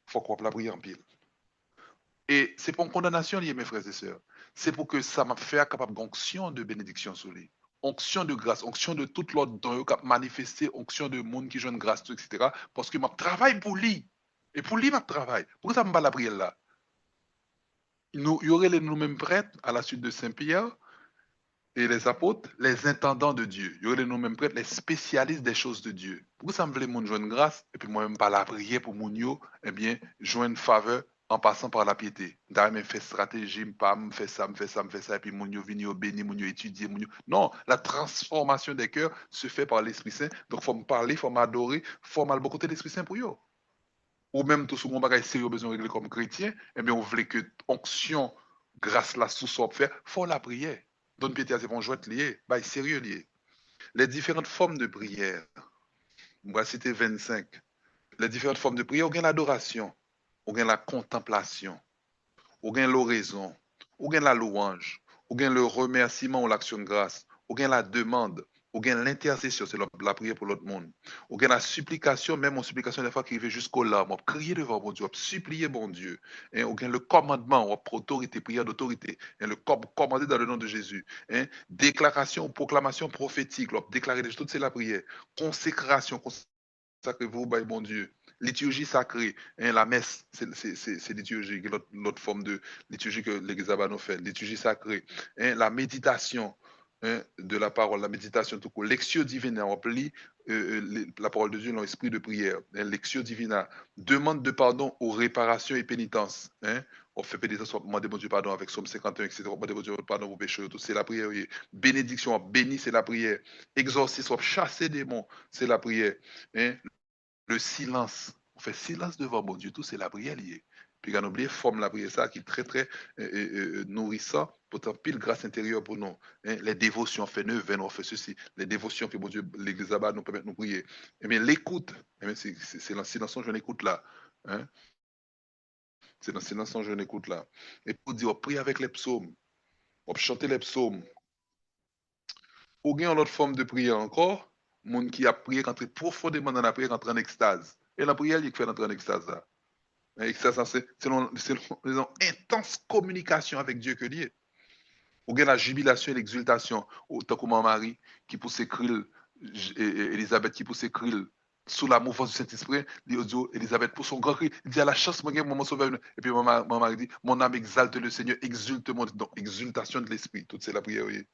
faut qu'on la prier en pile. Et c'est pour une condamnation liée, mes frères et sœurs. C'est pour que ça m'a fait capable d'onction de bénédiction sur lui. Onction de grâce, onction de toute l'autre dont il a manifesté, onction de monde qui joue une grâce, etc. Parce que je travaille pour lui. Et pour lui, je travaille. Pourquoi ça me bat la prière là? Il y aurait nous-mêmes prêtres à la suite de Saint-Pierre. et les apôtres, les intendants de Dieu. Il y aurait les noms même prêtres, les spécialistes des choses de Dieu. Pourquoi ça me voulait mon joindre grâce, et puis moi-même par la prière pour mon yo, eh bien, joindre faveur en passant par la piété. D'ailleurs, me fait stratégie, pas me fait ça, me fait ça, me fait ça, et puis mon yo vini au béni, mon yo étudier, mon yo. Non, la transformation des cœurs se fait par l'Esprit Saint. Donc, il faut me parler, il faut m'adorer, il faut m'aller côté de l'Esprit Saint pour yo. Ou même tout ce qu'on bagage sérieux besoin de régler comme chrétien, eh bien, on voulait que onction, grâce la sous soit faire, faut la prière. Donne piété à ces bons jouets liés, bah, sérieux lié. Les différentes formes de prière, on va citer 25. Les différentes formes de prière, on gagne l'adoration, on gagne la contemplation, on gagne l'oraison, on gagne la louange, on gagne le remerciement ou l'action de grâce, on gagne la demande, on gagne l'intercession, c'est la prière pour l'autre monde. On gagne la supplication, même en supplication des fois qui arrive jusqu'aux larmes, on crier devant mon Dieu, on supplier mon Dieu. Et on gagne le commandement, on autorité, prière d'autorité, et le commander dans le nom de Jésus. Hein. Déclaration, proclamation prophétique, on déclarer des choses, c'est la prière. Consécration, consacrez-vous, by bon Dieu. Liturgie sacrée, hein, la messe, c'est liturgie, l'autre forme de liturgie que l'Église a nous fait. Liturgie sacrée, hein, la méditation, hein, de la parole, la méditation tout court. Lectio divina, on lit la parole de Dieu dans l'esprit de prière. Hein, Lectio divina, demande de pardon aux réparations et pénitences. Hein. On fait pénitence, on demande bon Dieu pardon avec Somme 51, etc. On demande bon Dieu pardon pour péché, tout c'est la prière. Oui. Bénédiction, on bénit, c'est la prière. Exorcisme, on chasser des démons, c'est la prière. Hein. Le silence, on fait silence devant mon Dieu, tout c'est la prière liée. Puis quand on oublie, forme la prière, ça qui est très très nourrissant, pourtant pile grâce intérieure pour nous. Hein, les dévotions, on fait 9, 20, on fait ceci. Les dévotions que mon Dieu, l'Église là-bas nous permet de nous prier. Eh bien, l'écoute, eh bien, c'est dans le silence, je l'écoute là. Hein, c'est dans le silence, je l'écoute là. Et pour dire, on prie avec les psaumes, on chanter les psaumes. Ou bien une autre forme de prière encore, monde qui a prié, qui entre profondément dans la prière, entre en extase. Et la prière, il fait entrer en extase là. Et ça, c'est une intense communication avec Dieu que lié. Ou bien la jubilation et l'exultation, tant comme Marie qui pousse écrire, Elisabeth qui pousse écrire sous la mouvance du Saint-Esprit, Elisabeth pousse son grand cri, il dit à la chance, mon sauveur. Et puis Marie dit, mon âme exalte le Seigneur, exulte mon. Donc, exultation de l'esprit, toute c'est la prière. Oui.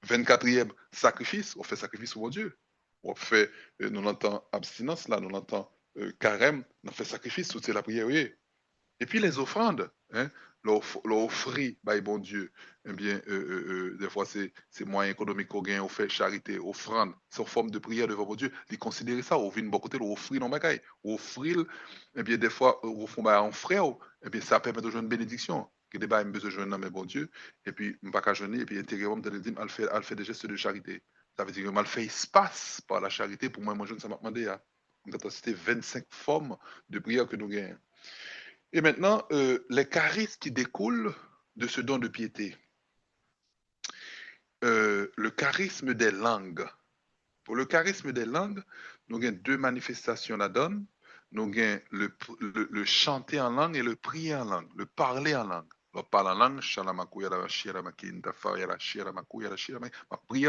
24e sacrifice, on fait sacrifice pour Dieu. On fait, nous l'entend abstinence là, nous l'entend carême, on fait sacrifice, toute c'est la prière. Oui. Et puis les offrandes, hein, l'offrir, bah, bon Dieu, eh bien, des fois c'est moyen économique qu'on gagne, on fait charité, offrande, c'est une forme de prière devant bon Dieu. Ils considèrent ça, on vient de bon côté, on offrir dans bagaille, offrir, eh bien, des fois, au fond, bah, en frère, eh bien, ça permet de jouer une bénédiction. Que des bails, besoin de jouer mais bon Dieu, et puis, pas qu'à jeûner, et puis, intérieurement, de dire, elle fait des gestes de charité. Ça veut dire que mal fait espace par la charité, pour moi, je ne sais pas demander, hein. Donc, c'était 25 formes de prière que nous gagnons. Et maintenant, les charismes qui découlent de ce don de piété. Le charisme des langues. Pour le charisme des langues, nous avons deux manifestations la donne. Nous avons le chanter en langue et le prier en langue, le parler en langue. Le parler en langue, ma prière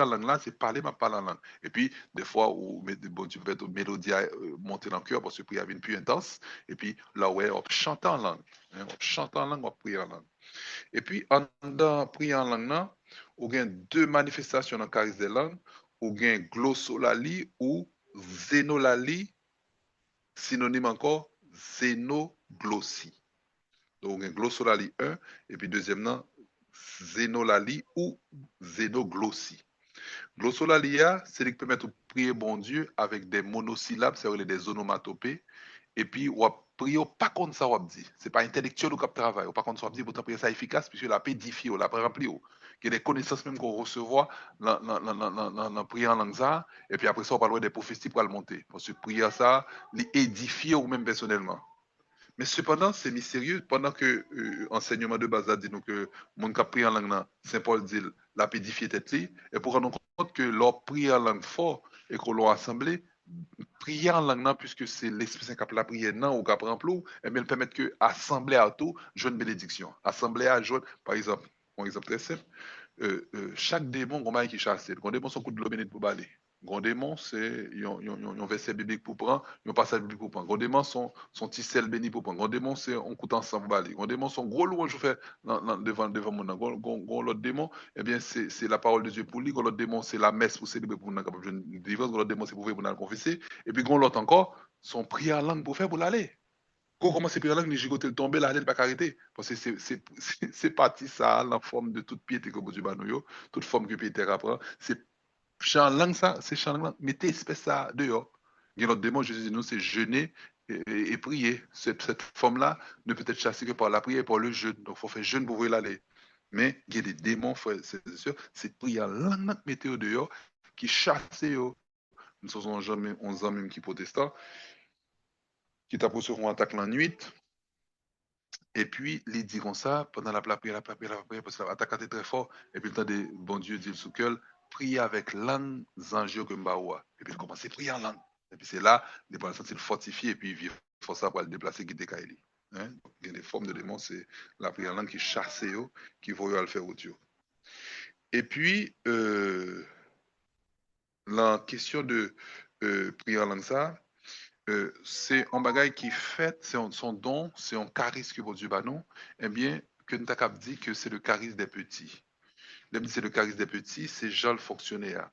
en langue là, c'est parler, ma parler en langue. Et puis, des fois, bon, tu peux être mélodie monter dans le cœur parce que la prière est plus intense. Et puis, là, ouais, on chante en langue. Hein, on chante en langue, on prie en langue. Et puis, en prier en langue là, on a deux manifestations dans le charisme des langues. On a glossolalie ou zénolalie, synonyme encore, zénoglossie. Donc, on a glossolalie 1, et puis deuxièmement, zénolalie ou zénoglossie. Glossolalia, c'est ce qui permet de prier bon Dieu avec des monosyllabes, c'est-à-dire des onomatopées, et puis on prier pas comme ça, on dit. C'est pas intellectuel ou cap travail, pas comme ça, on dit, pour prier ça efficace, puisque la paix édifie, la paix remplie. Il y a des connaissances même qu'on reçoit dans prière en langue ça, et puis après ça, on parle des prophéties pour le monter. Parce que prier ça, l'édifier ou même personnellement. Mais cependant, c'est mystérieux. Pendant que l'enseignement de base a dit nous que mon cap prier en langue, Saint Paul dit la paix édifier tête li, et pour rendre compte que leur prière en langue fort et qu'on l'a assemblé, prier en langue, puisque c'est l'Esprit Saint qui a la prière ou qui rempli, et bien, permettre que assemblée à tout, joindre bénédiction. Assemblée à joindre, par exemple, un exemple très simple, chaque démon, on qui chasse, quand démon son coup de l'eau bénite pour baler. Grand démon, c'est, ils ont verset biblique pour prendre, ils ont passage biblique pour prendre. Grand démon, son tissel béni pour prendre. Grand démon, c'est, on coûte ensemble baler. Grand démon, son gros louange, je fais devant mon nom. L'autre démon, eh bien, c'est la parole de Dieu pour lui. L'autre démon, c'est la messe pour célébrer pour nous, capable de délivrance. L'autre démon, c'est pour faire pour nous confesser. Et puis, l'autre encore, son prière en langue pour faire pour l'aller. Quand on commence à prier en langue, les gigotés le tomber, l'aller, pas arrêter. Parce que c'est parti ça, la forme de toute piété que Dieu nous yo, toute forme que piété apprend. C'est chant langue ça, c'est chant langue, mettez espèce ça dehors. Et notre démon, Jésus dit nous, c'est jeûner et prier. Cette forme-là ne peut être chassée que par la prière et par le jeûne. Donc, il faut faire jeûne pour voir l'aller. Mais il y a des démons, c'est prier en langue, mettez au dehors, qui chassent. Nous sommes jamais 11 ans même qui protestants, qui t'approcheront attaque la nuit. Et puis, ils diront ça pendant la prière, parce que l'attaque était très fort. Et puis, le temps de bon Dieu dit sous cœur, prier avec langue, zanjio que mbaoua. Et puis, il commence à prier en langue. Et puis, c'est là, les personnes sentent fortifié et puis ils font ça pour le déplacer qui décaille. Hein? Il y a des formes de démons, c'est la prière en langue qui chasse, qui vont le faire au Dieu. Et puis, la question de prier en langue, ça, c'est un bagage qui fait, c'est son don, c'est un charisme que votre Dieu bat nous, eh bien, que nous avons dit que c'est le charisme des petits. C'est le charisme des petits, c'est Jean le fonctionnaire.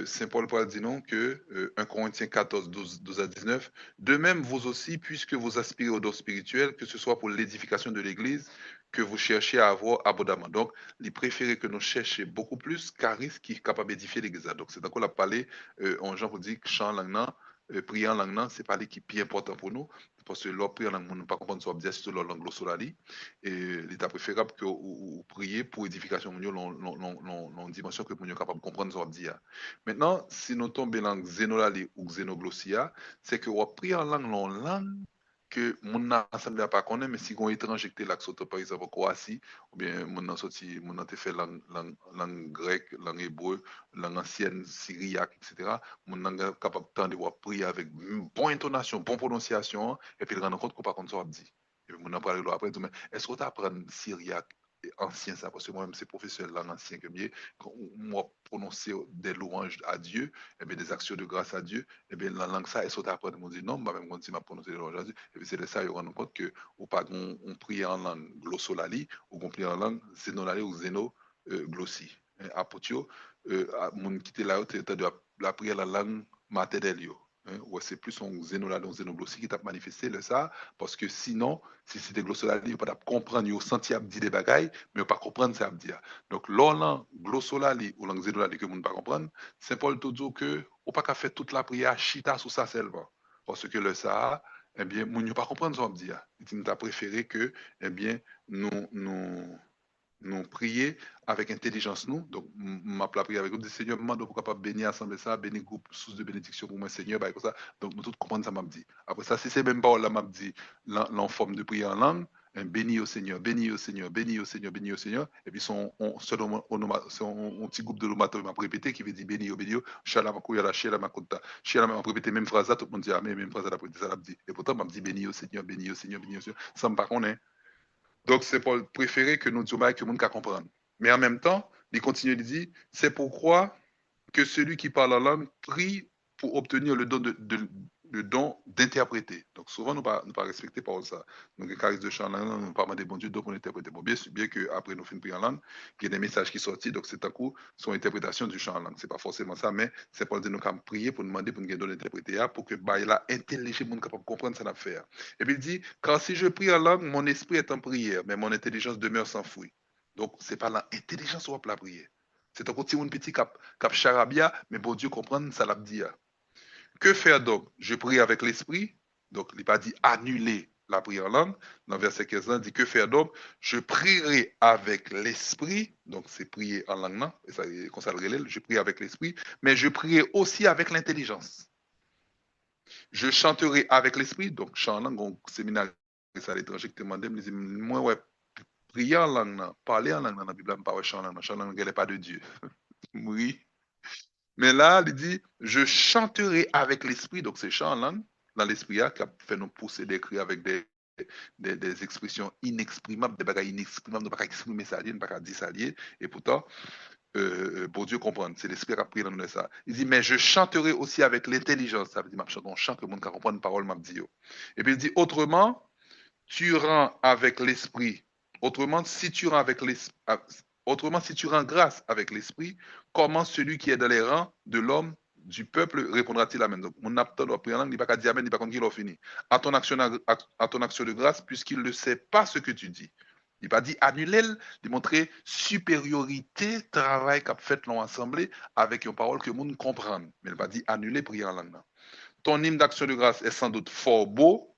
Saint Paul dit non que 1 Corinthiens 14, 12 à 19, de même vous aussi, puisque vous aspirez au don spirituel, que ce soit pour l'édification de l'Église, que vous cherchez à avoir abondamment. Donc, il préférait que nous cherchions beaucoup plus charisme qui est capable d'édifier l'Église. Donc, c'est encore la parler en Jean pour dire que chant langue, prier en langue, c'est pas l'équipe important pour nous, parce que l'on prie en langue, on ne pas comprendre ce qu'on dit sur l'anglo-solali. Et il est préférable que vous priez pour édification, l'on dimension que vous êtes capable de comprendre ce qu'on dit. Maintenant, si nous tombons dans xénolali ou xénoglossia, c'est que vous priez en langue que mon ensemble n'a pas connaît, mais si on étranger qui là, par exemple, Croatie, ou bien mon sorti, mon a fait langue grecque, langue hébreu, langue ancienne, syriaque, etc. Mon langue capable de prier avec bonne intonation, bonne prononciation, et puis rendre compte qu'on pas comme ça dit. Et puis mon a parlé après, mais est-ce que tu apprends syriaque ancien ça, parce que moi-même c'est professionnel langue ancien que bien, quand moi prononcer des louanges à Dieu, et bien des actions de grâce à Dieu, et bien la langue ça, est-ce que tu apprends, on dit non, bah même quand tu m'as prononcé des louanges à Dieu, et puis c'est de ça, ils rendent compte que, ou pas on prie en langue glossolali, ou on prie en langue zénolali ou zénoglossie. Apotio, mon qui était là, tu as la prière la langue maternelle. Hein, ouais, c'est plus un zénolali, un zénoglossie qui t'a manifesté le ça, parce que sinon, si c'était glossolali, vous pas comprendre, vous senti à dire des bagailles, mais vous pas comprendre ça à dire. Donc, l'on glossolali ou langue zénolali que vous ne pas comprendre, Saint Paul te dit que vous pas qu'à faire toute la prière chita sur ça seulement. Parce que le ça, eh bien, vous ne pas comprendre ça à dire. Il t'a préféré que, eh bien, nous prier avec intelligence nous. Donc, m'a prier avec vous, Seigneur, moi, pour capable bénir assemblée ça, bénir groupe source de bénédiction pour moi, Seigneur, bah, comme ça. Donc, nous tous comprendre ça m'a dit. Après ça, si c'est même pas là, m'a dit, en forme de prière en langue, béni au Seigneur, béni au Seigneur, béni au Seigneur, béni au Seigneur. Et puis, selon un petit groupe de l'omato m'a répété qui veut dire béni au, shalama kouyala, shalama kota. Shalama m'a répété même phrase là, tout le monde dit amen, même phrase là, après ça, l'a dit. Et pourtant, m'a dit béni au Seigneur, béni au Seigneur, béni au Seigneur. Ça me pas connaît. Donc, c'est pour préférer que nous disions que le monde comprendre. Mais en même temps, il continue de dire, c'est pourquoi que celui qui parle la langue prie pour obtenir le don d'interpréter. Donc, souvent, nous ne pas respecter par ça. Donc, le charisme de chant en langue, nous parlons des bons Dieu, donc on interprète. Bon, bien qu'après nous finissons prier en langue, il y a des messages qui sortent, donc c'est un coup son interprétation du chant en langue. Ce n'est pas forcément ça, mais c'est pour dire nous avons prier pour demander pour nous donner d'interpréter, pour que bah, il a intelligible, monde capable de comprendre ça affaire. Et puis il dit, car si je prie en langue, mon esprit est en prière, mais mon intelligence demeure sans fruit. Donc, ce n'est pas l'intelligence ou la prière. C'est un petit petit cap charabia, mais bon Dieu comprendre ça l'a dit. Que faire donc? Je prie avec l'esprit. Donc, il n'a pas dit annuler la prière en langue. Dans verset 15, il dit que faire donc? Je prierai avec l'esprit. Donc, c'est prier en langue, non? Et ça, je prie avec l'esprit. Mais je prierai aussi avec l'intelligence. Je chanterai avec l'esprit. Donc, chant en langue, on séminaire, ça à l'étranger qui demandait, me dit, moi, ouais, prier en langue, parler en langue dans la Bible, pas chant en langue. Chant en langue, elle n'est pas de Dieu. Oui. Mais là, il dit, je chanterai avec l'esprit, donc c'est chant en langue, dans l'esprit qui a fait nous pousser des cris avec des expressions inexprimables, des bagages inexprimables, ne pas exprimer ça, ne pas dire ça, et pourtant, pour Dieu comprendre. C'est l'esprit qui a pris dans nous ça. Il dit, mais je chanterai aussi avec l'intelligence. Ça veut dire, je chante un chant que le monde comprend une parole, m'a dit. Et puis il dit, autrement, tu rends avec l'esprit. Autrement, si tu rends avec l'esprit, autrement, si tu rends grâce avec l'esprit, comment celui qui est dans les rangs de l'homme, du peuple, répondra-t-il Amen? Donc, mon apte doit prier en langue, il n'y a pas qu'à dire Amen, il n'y a pas qu'il a fini. À ton action de grâce, puisqu'il ne sait pas ce que tu dis. Il n'a pas dit annuler, il montrer supériorité, travail qu'a fait l'assemblée avec une parole que le monde comprend. Mais il n'a pas dit annuler, prier en langue. Ton hymne d'action de grâce est sans doute fort beau,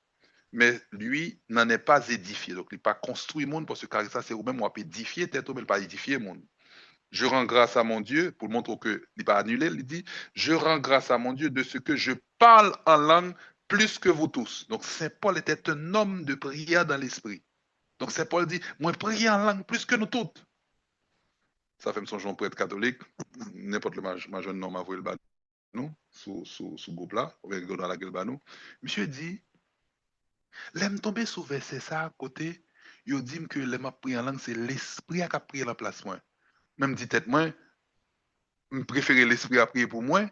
mais lui n'en est pas édifié. Donc, il n'a pas construit le monde parce que ça, c'est vous-même, on peut édifier, peut-être, mais il pas édifier le monde. Je rends grâce à mon Dieu, pour montrer qu'il n'est pas annulé, il dit, je rends grâce à mon Dieu de ce que je parle en langue plus que vous tous. Donc, Saint Paul était un homme de prière dans l'esprit. Donc, Saint Paul dit, moi, prier en langue plus que nous toutes. Ça fait son prêtre catholique, n'importe le majeur nom m'a le bas nous, sous groupe là, on va dans la gueule nous. Monsieur dit, l'aime tomber sous verset ça à côté, il dit que l'aime prier en langue, c'est l'esprit qui a prié la place moi. Même dit tête moi, je préfère l'esprit à prier pour moi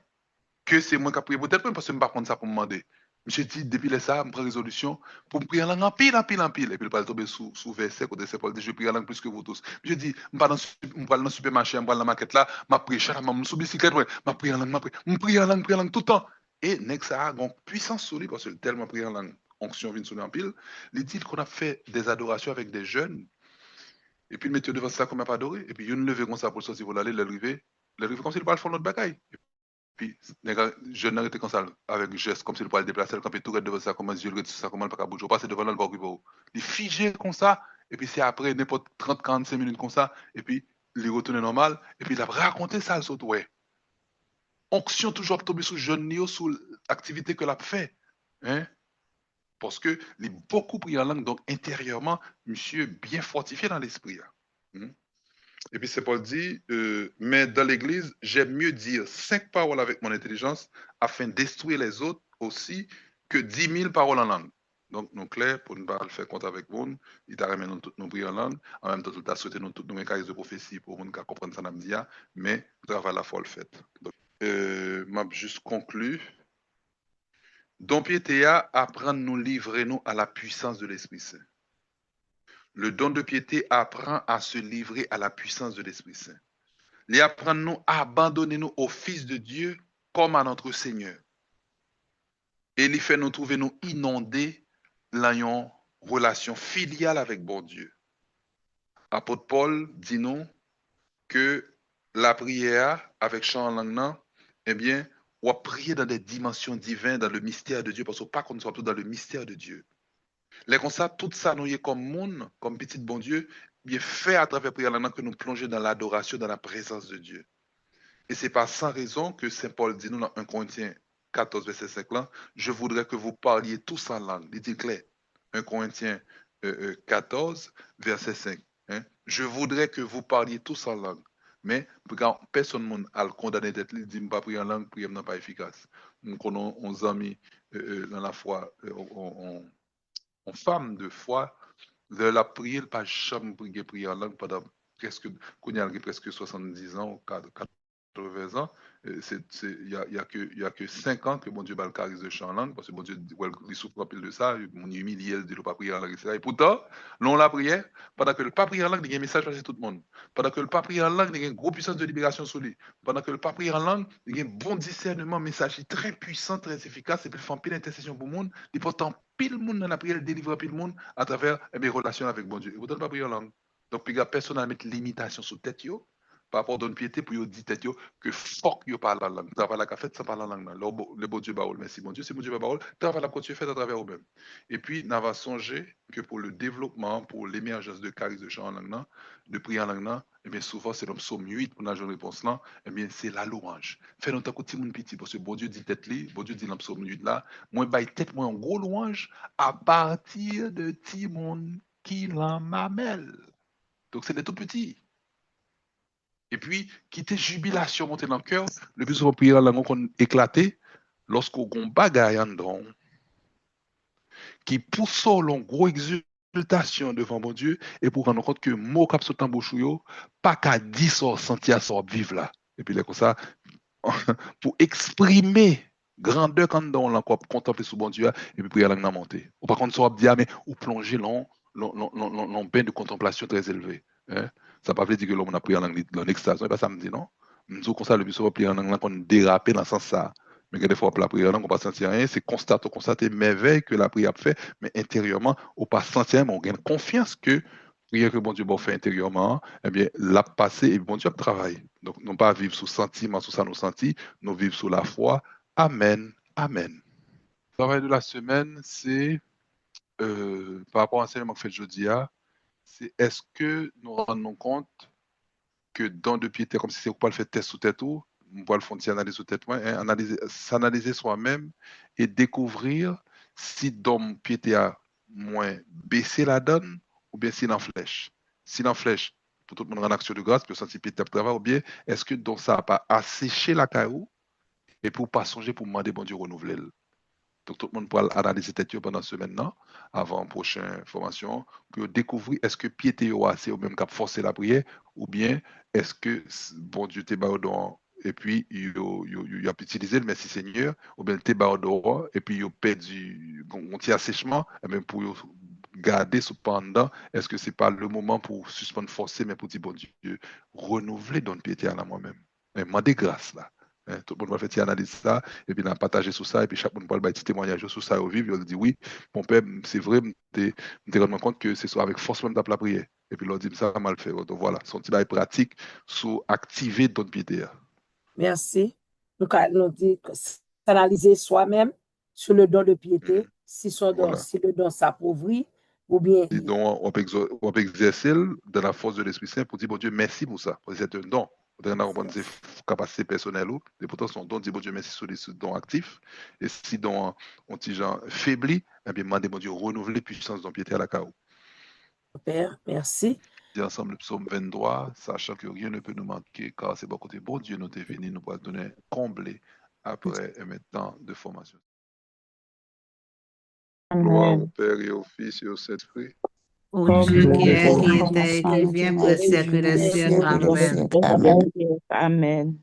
que c'est moi qui a prié pour tête moi parce que je ne pas prendre ça pour me demander. Monsieur dit, depuis ça, je prends résolution pour me prier en langue en pile, en pile, en pile. Et puis, il va tomber sous verset, côté Saint Paul dit, je prie en langue plus que vous tous. Je dis, je vais dans le supermarché, je vais dans la maquette là, je prie, je suis sur bicyclette, je prie en langue, je prie en langue tout le temps. Et, ça a une puissance sur lui parce que tellement prie en langue, onction vient sur lui en pile. Il dit qu'on a fait des adorations avec des jeunes. Et puis, il mettait devant ça comme il pas adoré. Et puis, il levé comme ça pour sortir pour l'aller, l'arriver comme s'il parle de notre bagaille. Puis, je n'arrêtais comme ça, avec un geste, comme s'il pouvait le déplacer, quand il tout devant ça, comment Dieu le ça, comment il pas bouger, passer devant le bord, il figé comme ça, et puis c'est après n'importe 30-45 minutes comme ça, et puis il retourne normal, et puis il a raconté ça, le saut, ouais. Onction toujours tombé sous jeune, sous l'activité que l'a fait, hein, parce que il est beaucoup pris en langue, donc intérieurement, monsieur bien fortifié dans l'esprit. Hein. Et puis, c'est Paul dit, mais dans l'Église, j'aime mieux dire 5 paroles avec mon intelligence afin de détruire les autres aussi que 10 000 paroles en langue. Donc, nous clair, pour ne pas le faire compte avec vous, il t'a remis nous prier en langue. En même temps, il t'a souhaité nous toutes nos cahiers de prophétie pour nous comprendre ça, mais le travail la foi le fait. Donc, m'a juste conclu. Don piété à apprendre nous livrer nous à la puissance de l'Esprit Saint. Le don de piété apprend à se livrer à la puissance de l'Esprit Saint. Il apprend nous à abandonner nous au Fils de Dieu comme à notre Seigneur. Et il fait nous trouver nous inondés dans une relation filiale avec bon Dieu. Apôtre Paul dit nous que la prière avec chant en langue, eh bien, on va prier dans des dimensions divines, dans le mystère de Dieu, parce qu'on pas qu'on soit tout dans le mystère de Dieu. Les comme ça, tout ça nous est comme monde, comme petit bon Dieu, bien fait à travers la prière en langue que nous plongeons dans l'adoration, dans la présence de Dieu. Et c'est pas sans raison que Saint Paul dit nous dans 1 Corinthiens 14, verset 5 là, je voudrais que vous parliez tous en langue. Il dit clair. 1 Corinthiens 14, verset 5. Hein? Je voudrais que vous parliez tous en langue. Mais quand personne ne le condamné d'être, il dit pas prier en langue, prier n'est pas efficace. Nous connaissons 11 amis dans la foi, en femme de foi, de la prière, pas jamais prier en langue pendant presque 70 ans, 80 ans, il n'y a que 5 ans que mon Dieu balkarise de chant en langue, parce que mon Dieu il souffre un peu de ça, mon humilié, il dit ne pas prier en langue, etc. Et pourtant, l'on la prière, pendant que le pas prier en langue, il y a un message pour tout le monde. Pendant que le pas prier en langue, il y a une grosse puissance de libération sur lui. Pendant que le pas prier en langue, il y a un bon discernement, message très puissant, très efficace, et puis il fait pile intercession pour le monde, et pourtant, pile monde dans la prière, il délivre pile monde à travers mes relations avec mon Dieu. Et pourtant, le pas prier en langue. Donc, il y a personne à mettre limitation sur tête, yo, par rapport à une piété pour dire tête que fuck yo parle la langue. Travail la fait, ça parle la langue. Le bon Dieu baoul, merci bon Dieu, c'est bon Dieu baoul. Travail la continue fait à travers vous-même. Et puis, nous avons songé que pour le développement, pour l'émergence de charisme de chant en langue, de prier en langue, eh bien, souvent, c'est le psaume 8 pour la réponse là, eh bien, c'est la louange. Fait longtemps que tout le monde petit, parce que bon Dieu dit tête li, bon Dieu dit dans le psaume 8 là, moi, baille tête, moi, en gros louange, à partir de Timon qui l'en m'amène. Donc, c'est des tout petits. Et puis, quitter jubilation monter dans le cœur, le plus souvent prier la langue qu'on éclaté, lorsqu'on a un bagaille en dedans, qui pousse l'on gros exulte consultation devant mon Dieu et pour rendre compte que mot cap sur bouche yo, pas qu'à 10 sort senti à sort vivre là. Et puis là comme ça, pour exprimer grandeur quand on l'a encore contemplé sous bon Dieu et puis prier la langue monter. Ou par contre, ça va dire mais ou plonger dans bain de contemplation très élevé. Hein? Ça ne veut pas dire que l'homme a prié en langue dans l'extase, c'est pas ça me dit non. Nous comme ça le monsieur va prier en langue qu'on déraper dans ce sens ça. Mais que des fois la prière on ne pas sentir rien, c'est constater merveille que la prière a fait, mais intérieurement on pas sentir, mais on gagne confiance que prière que bon Dieu va faire intérieurement, eh bien, l'a passé et bon Dieu travaille. Donc, non pas vivre sous sentiment, sous ça nous sentit, nous vivre sous la foi. Amen. Amen. Le travail de la semaine, c'est, par rapport à l'enseignement que fait jeudi, c'est est-ce que nous rendons compte que dans de piété, comme si c'est pour le faire test sous tête ou, on va le faire analyse sous tête, hein, s'analyser soi-même et découvrir si dans piété a moins baissé la donne ou bien si en flèche. Si en flèche, pour tout le monde en action de grâce, puis sentir piété travail, ou bien est-ce que dans ça n'a pas asséché la caillou et pour pas songer pour demander bon Dieu renouveler. Donc, tout le monde pourra analyser tête pendant ce maintenant, avant la prochaine formation, pour découvrir est-ce que piété est assez au même cap forcer la prière, ou bien est-ce que bon Dieu t'est dans et puis il a utilisé le merci Seigneur, ou bien t'es dehors et puis il a perdu un petit assèchement, et même pour garder cependant, est-ce que c'est pas le moment pour suspendre forcer, mais pour dire bon Dieu, renouveler dans piété à la moi-même. Et demander grâce là. Hein, tout le monde va faire une analyse ça, et puis on a partagé sur ça, et puis chaque monde va faire un témoignage sur ça au vivre, il dit oui, mon père, c'est vrai, je me rends compte que c'est soit avec force même d'après la prière. Et puis il dit ça mal fait. Donc voilà, son petit pratique sur activer d'autres piété. Merci. Nous dit s'analyser soi-même sur le don de piété, si le don s'appauvrit, ou bien. Donc, on peut exercer dans la force de l'Esprit Saint pour dire, bon Dieu, merci pour ça. C'est un don. On a compris ses capacités personnelles, et pourtant son don, dit, bon Dieu, merci sur les dons actifs. Et si don, on dit, genre, faibli, eh bien, demandez, bon Dieu, renouveler puissance dans piété à la chaos. Père, merci. Dit ensemble le psaume 23, sachant que rien ne peut nous manquer, car c'est bon côté bon Dieu nous est venu, nous va donner combler après un temps de formation. Gloire au Père et au Fils et au Saint-Esprit. Au Dieu qui est, qui était et qui vient pour le siècle des siècles. Amen. Amen.